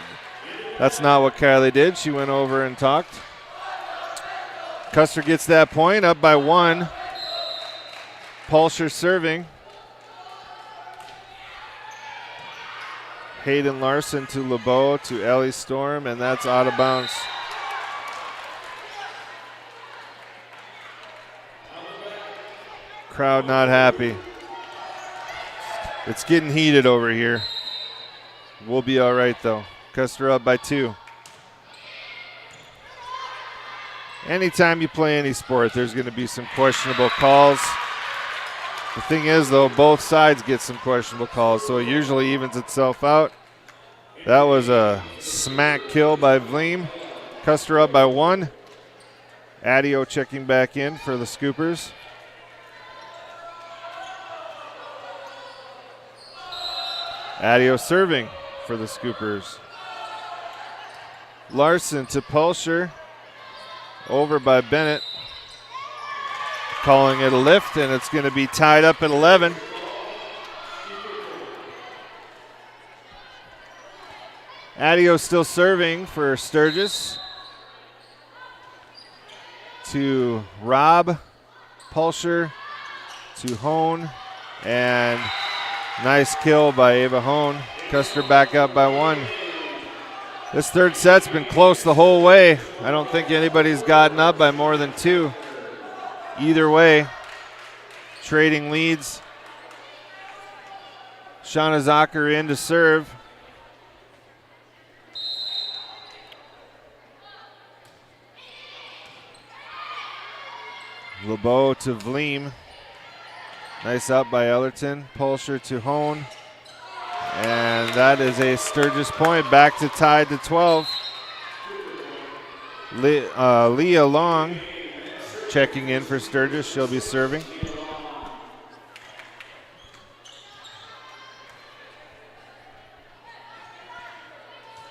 that's not what Kylie did. She went over and talked. Custer gets that point, up by 1. Pulsher serving. Hayden Larson to LeBeau to Ellie Storm, and that's out of bounds. Crowd not happy. It's getting heated over here. We'll be all right, though. Custer up by 2. Anytime you play any sport, there's going to be some questionable calls. The thing is, though, both sides get some questionable calls, so it usually evens itself out. That was a smack kill by Vleem. Custer up by 1. Adio checking back in for the Scoopers. Adio serving for the Scoopers. Larson to Pulsher. Over by Bennett. Calling it a lift, and it's going to be tied up at 11. Adio still serving for Sturgis. To Rob, Pulsher, to Hone, and nice kill by Ava Hone. Custer back up by 1. This third set's been close the whole way. I don't think anybody's gotten up by more than 2. Either way, trading leads. Shauna Zocker in to serve. LeBeau to Vleem. Nice up by Ellerton. Pulsher to Hone. And that is a Sturgis point. Back to tied to 12. Leah Long checking in for Sturgis. She'll be serving.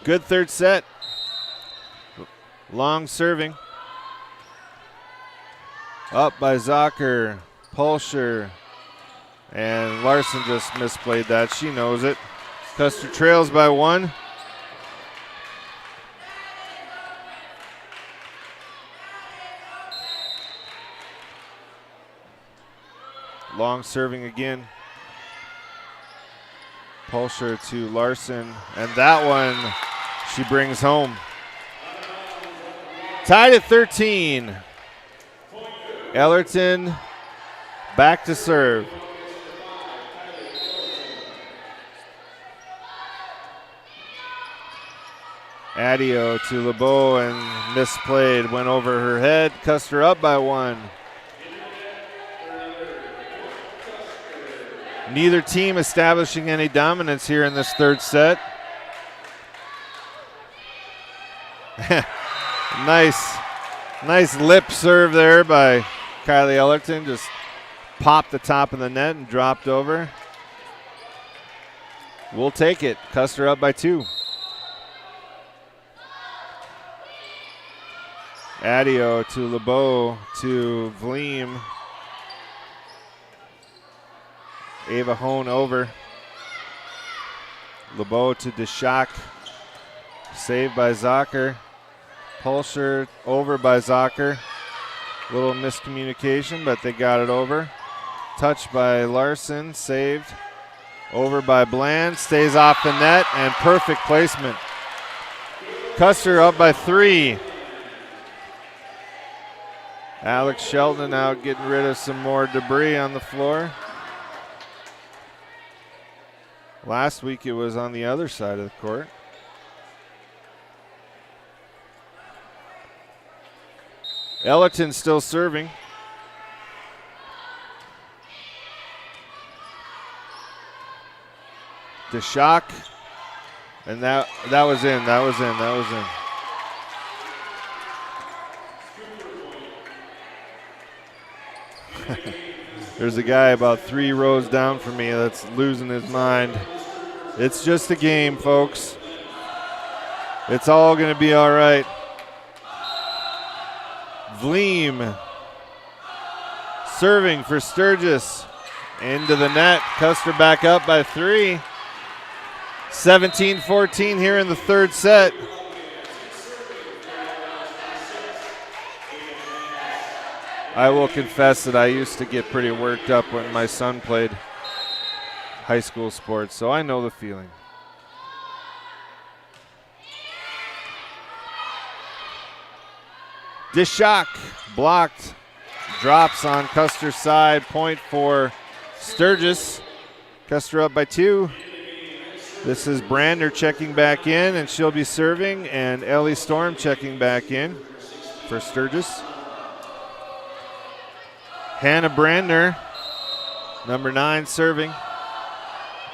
Good third set. Long serving. Up by Zocker, Pulsher, and Larson just misplayed that. She knows it. Custer trails by 1. Long serving again. Pulsher to Larson, and that one she brings home. Tied at 13. Ellerton back to serve. Adio to LeBeau and misplayed, went over her head. Custer up by 1. Neither team establishing any dominance here in this third set. Nice lip serve there by Kylie Ellerton. Just popped the top of the net and dropped over. We'll take it. Custer up by 2. Adio to LeBeau to Vleem. Ava Hone over. LeBeau to Deshock. Saved by Zocker. Pulsher over by Zocker. Little miscommunication, but they got it over. Touched by Larson, saved. Over by Bland, stays off the net, and perfect placement. Custer up by 3. Alex Shelton out getting rid of some more debris on the floor. Last week it was on the other side of the court. Ellerton still serving. Deshock. And that was in. There's a guy about 3 rows down from me that's losing his mind. It's just a game, folks. It's all going to be all right. Vleem serving for Sturgis. Into the net. Custer back up by 3. 17-14 here in the third set. I will confess that I used to get pretty worked up when my son played high school sports, so I know the feeling. Deshock blocked, drops on Custer's side, point for Sturgis. Custer up by 2. This is Brander checking back in, and she'll be serving, and Ellie Storm checking back in for Sturgis. Hannah Brandner, number 9, serving.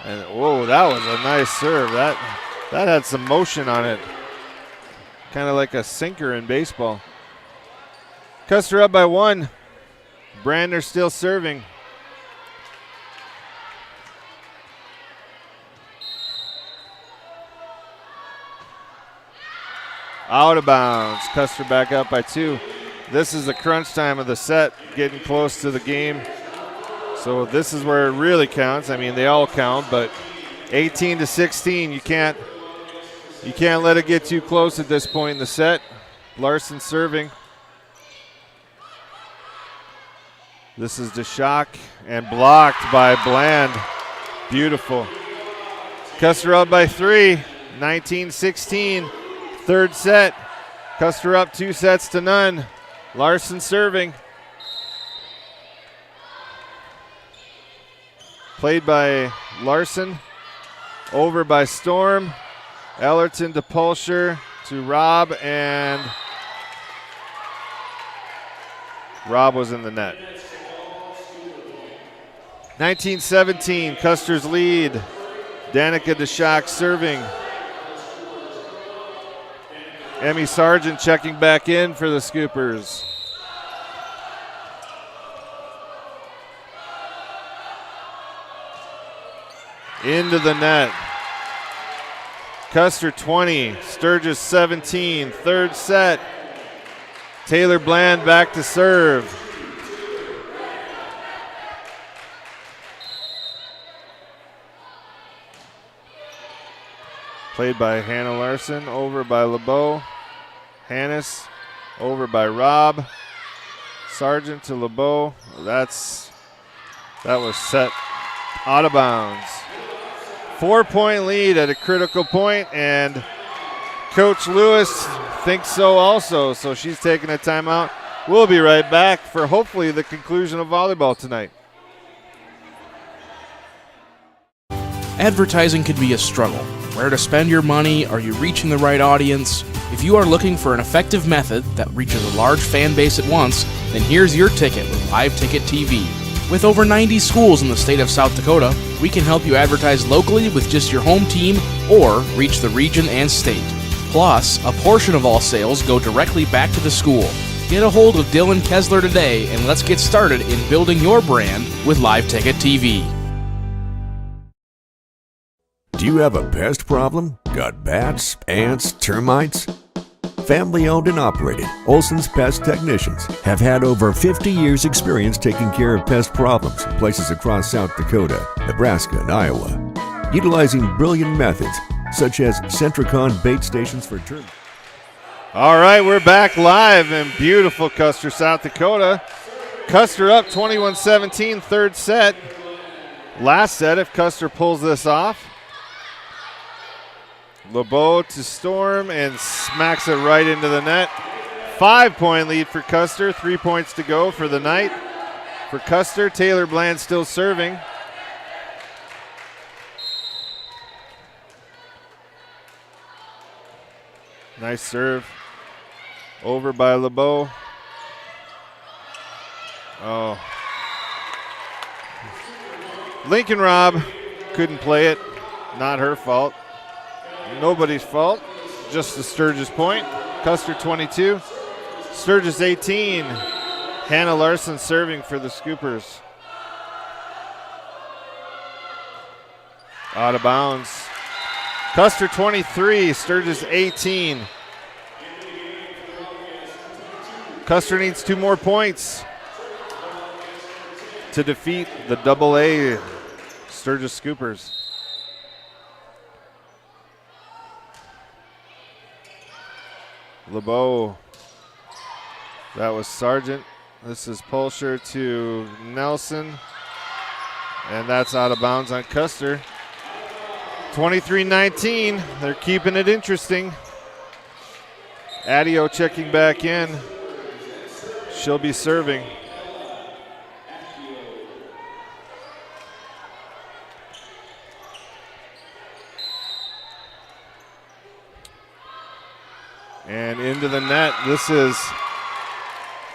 And whoa, that was a nice serve. That had some motion on it. Kind of like a sinker in baseball. Custer up by 1. Brandner still serving. Out of bounds. Custer back up by 2. This is the crunch time of the set, getting close to the game. So this is where it really counts. I mean, they all count, but 18-16, you You can't let it get too close at this point in the set. Larson serving. This is DeShock and blocked by Bland. Beautiful. Custer up by 3, 19-16. Third set. Custer up 2-0. Larson serving. Played by Larson. Over by Storm. Ellerton to Pulsher to Rob, and Rob was in the net. 19-17, Custer's lead. Danica DeShock serving. Emmy Sargent checking back in for the Scoopers. Into the net. Custer 20, Sturgis 17, third set. Taylor Bland back to serve. Played by Hannah Larson, over by LeBeau. Hannes, over by Rob. Sargent to LeBeau. That was set out of bounds. 4-point lead at a critical point, and Coach Lewis thinks so also, so she's taking a timeout. We'll be right back for hopefully the conclusion of volleyball tonight. Advertising can be a struggle. Where to spend your money? Are you reaching the right audience? If you are looking for an effective method that reaches a large fan base at once, then here's your ticket with Live Ticket TV. With over 90 schools in the state of South Dakota, we can help you advertise locally with just your home team or reach the region and state. Plus, a portion of all sales go directly back to the school. Get a hold of Dylan Kessler today and let's get started in building your brand with Live Ticket TV. Do you have a pest problem? Got bats, ants, termites? Family owned and operated, Olson's Pest Technicians have had over 50 years experience taking care of pest problems in places across South Dakota, Nebraska, and Iowa, utilizing brilliant methods such as Centricon bait stations for termites. All right, we're back live in beautiful Custer, South Dakota. Custer up 21-17, third set. Last set if Custer pulls this off. LeBeau to Storm and smacks it right into the net. 5-point lead for Custer, 3 points to go for the night. For Custer, Taylor Bland still serving. Nice serve. Over by LeBeau. Oh. Lincoln Robb couldn't play it. Not her fault. Nobody's fault. Just the Sturgis point. Custer 22. Sturgis 18. Hannah Larson serving for the Scoopers. Out of bounds. Custer 23. Sturgis 18. Custer needs 2 more points to defeat the AA Sturgis Scoopers. LeBeau. That was Sargent. This is Pulsher to Nelson. And that's out of bounds on Custer. 23-19. They're keeping it interesting. Adio checking back in. She'll be serving. And into the net. This is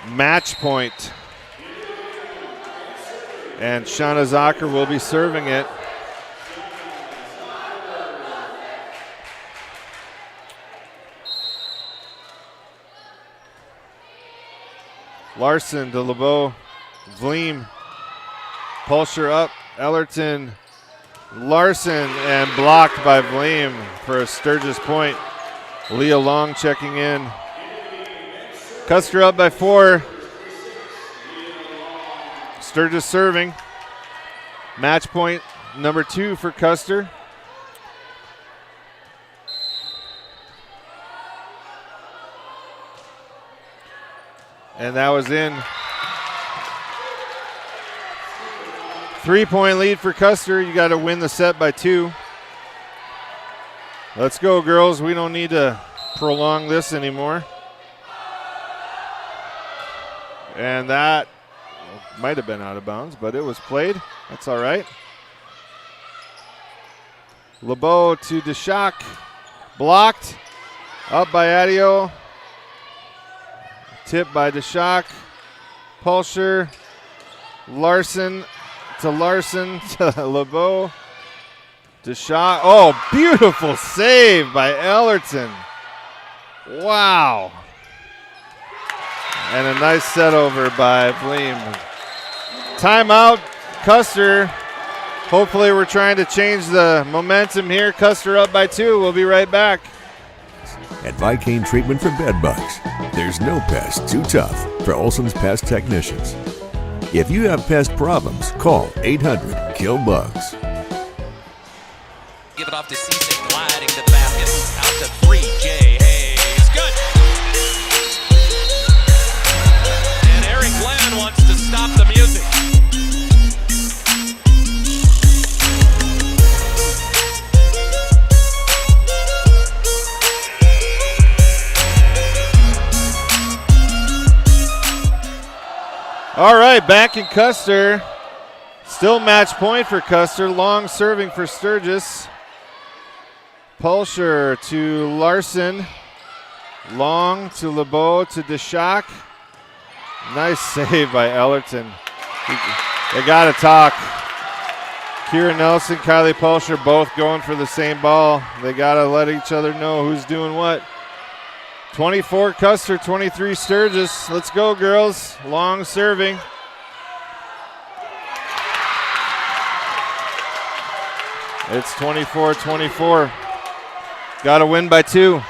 match point. And Shauna Zocker will be serving it. Larson to LeBeau. Vleem. Pulsher up. Ellerton. Larson and blocked by Vleem for a Sturgis point. Leah Long checking in. Custer up by 4. Sturgis serving. Match point number 2 for Custer. And that was in. 3-point lead for Custer. You got to win the set by 2. Let's go, girls. We don't need to prolong this anymore. And that might have been out of bounds, but it was played. That's all right. LeBeau to DeShock. Blocked. Up by Adio. Tipped by DeShock. Pulsher. Larson to LeBeau. DeShock. Oh, beautiful save by Ellerton. Wow. And a nice set over by Bleem. Timeout, Custer. Hopefully we're trying to change the momentum here. Custer up by 2. We'll be right back. At Vicane Treatment for Bed Bugs, there's no pest too tough for Olson's Pest Technicians. If you have pest problems, call 800-KILL-BUGS. Give it off to Cisse, gliding to the basket. Out to 3, Jay Hayes. Good. And Eric Glenn wants to stop the music. All right, back in Custer. Still match point for Custer. Long serving for Sturgis. Pulsher to Larson. Long to LeBeau to DeShock. Nice save by Ellerton. They got to talk. Kira Nelson, Kylie Pulsher both going for the same ball. They got to let each other know who's doing what. 24 Custer, 23 Sturgis. Let's go, girls. Long serving. It's 24-24. Got to win by 2.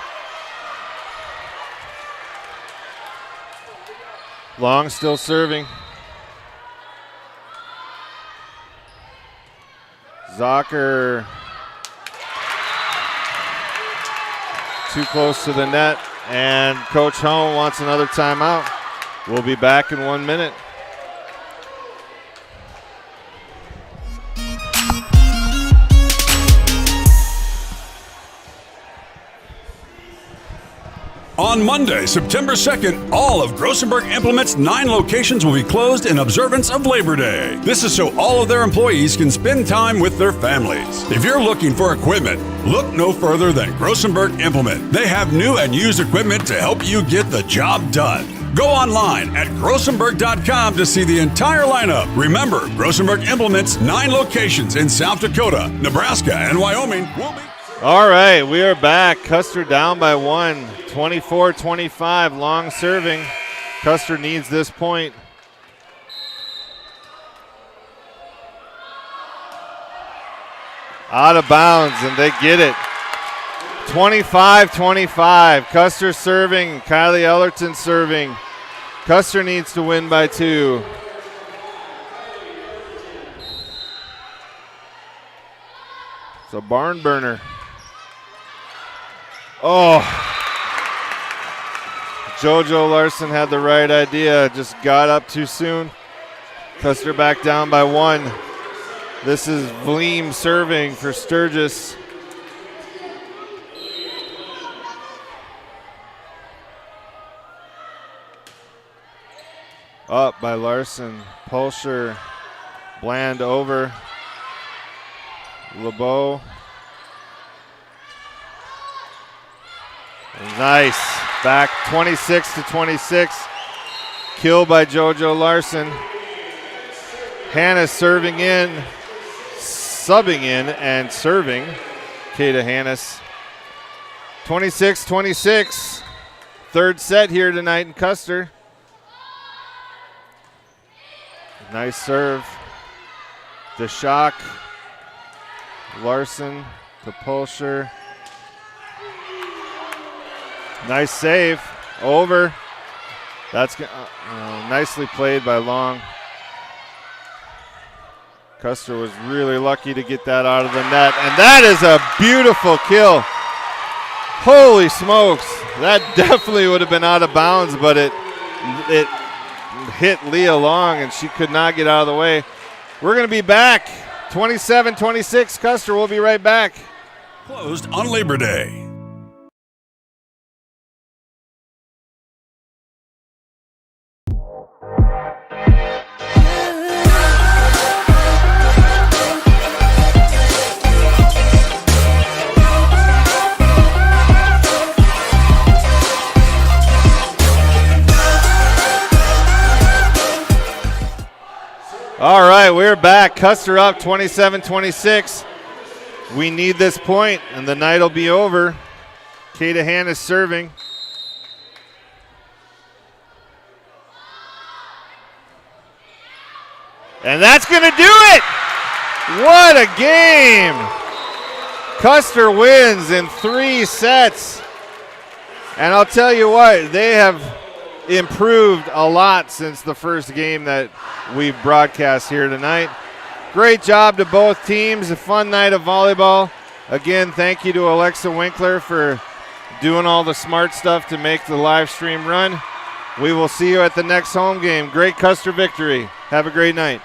Long still serving. Zocker too close to the net, and Coach Home wants another timeout. We'll be back in 1 minute. On Monday, September 2nd, all of Grossenberg Implement's 9 locations will be closed in observance of Labor Day. This is so all of their employees can spend time with their families. If you're looking for equipment, look no further than Grossenberg Implement. They have new and used equipment to help you get the job done. Go online at grossenberg.com to see the entire lineup. Remember, Grossenberg Implement's 9 locations in South Dakota, Nebraska, and Wyoming will be... All right, we are back. Custer down by 1, 24-25, long serving. Custer needs this point. Out of bounds, and they get it. 25-25, Custer serving, Kylie Ellerton serving. Custer needs to win by 2. It's a barn burner. Oh, JoJo Larson had the right idea, just got up too soon. Custer back down by 1. This is Vleem serving for Sturgis. Up by Larson. Pulsher, Bland over. LeBeau. Nice. Back 26-26. Kill by JoJo Larson. Hannah serving in, subbing in, and serving. Kata Hannes. 26-26. Third set here tonight in Custer. Nice serve. DeShock. Larson to Pulsher. Nice save. Over. That's nicely played by Long. Custer was really lucky to get that out of the net. And that is a beautiful kill. Holy smokes. That definitely would have been out of bounds, but it hit Leah Long, and she could not get out of the way. We're going to be back. 27-26 Custer. We'll be right back. Closed on Labor Day. All right, we're back. Custer up 27-26. We need this point, and the night will be over. Cadahan is serving. And that's going to do it! What a game! Custer wins in 3 sets. And I'll tell you what, they have improved a lot since the first game that we've broadcast here tonight. Great job to both teams. A fun night of volleyball. Again, thank you to Alexa Winkler for doing all the smart stuff to make the live stream run. We will see you at the next home game. Great Custer victory. Have a great night.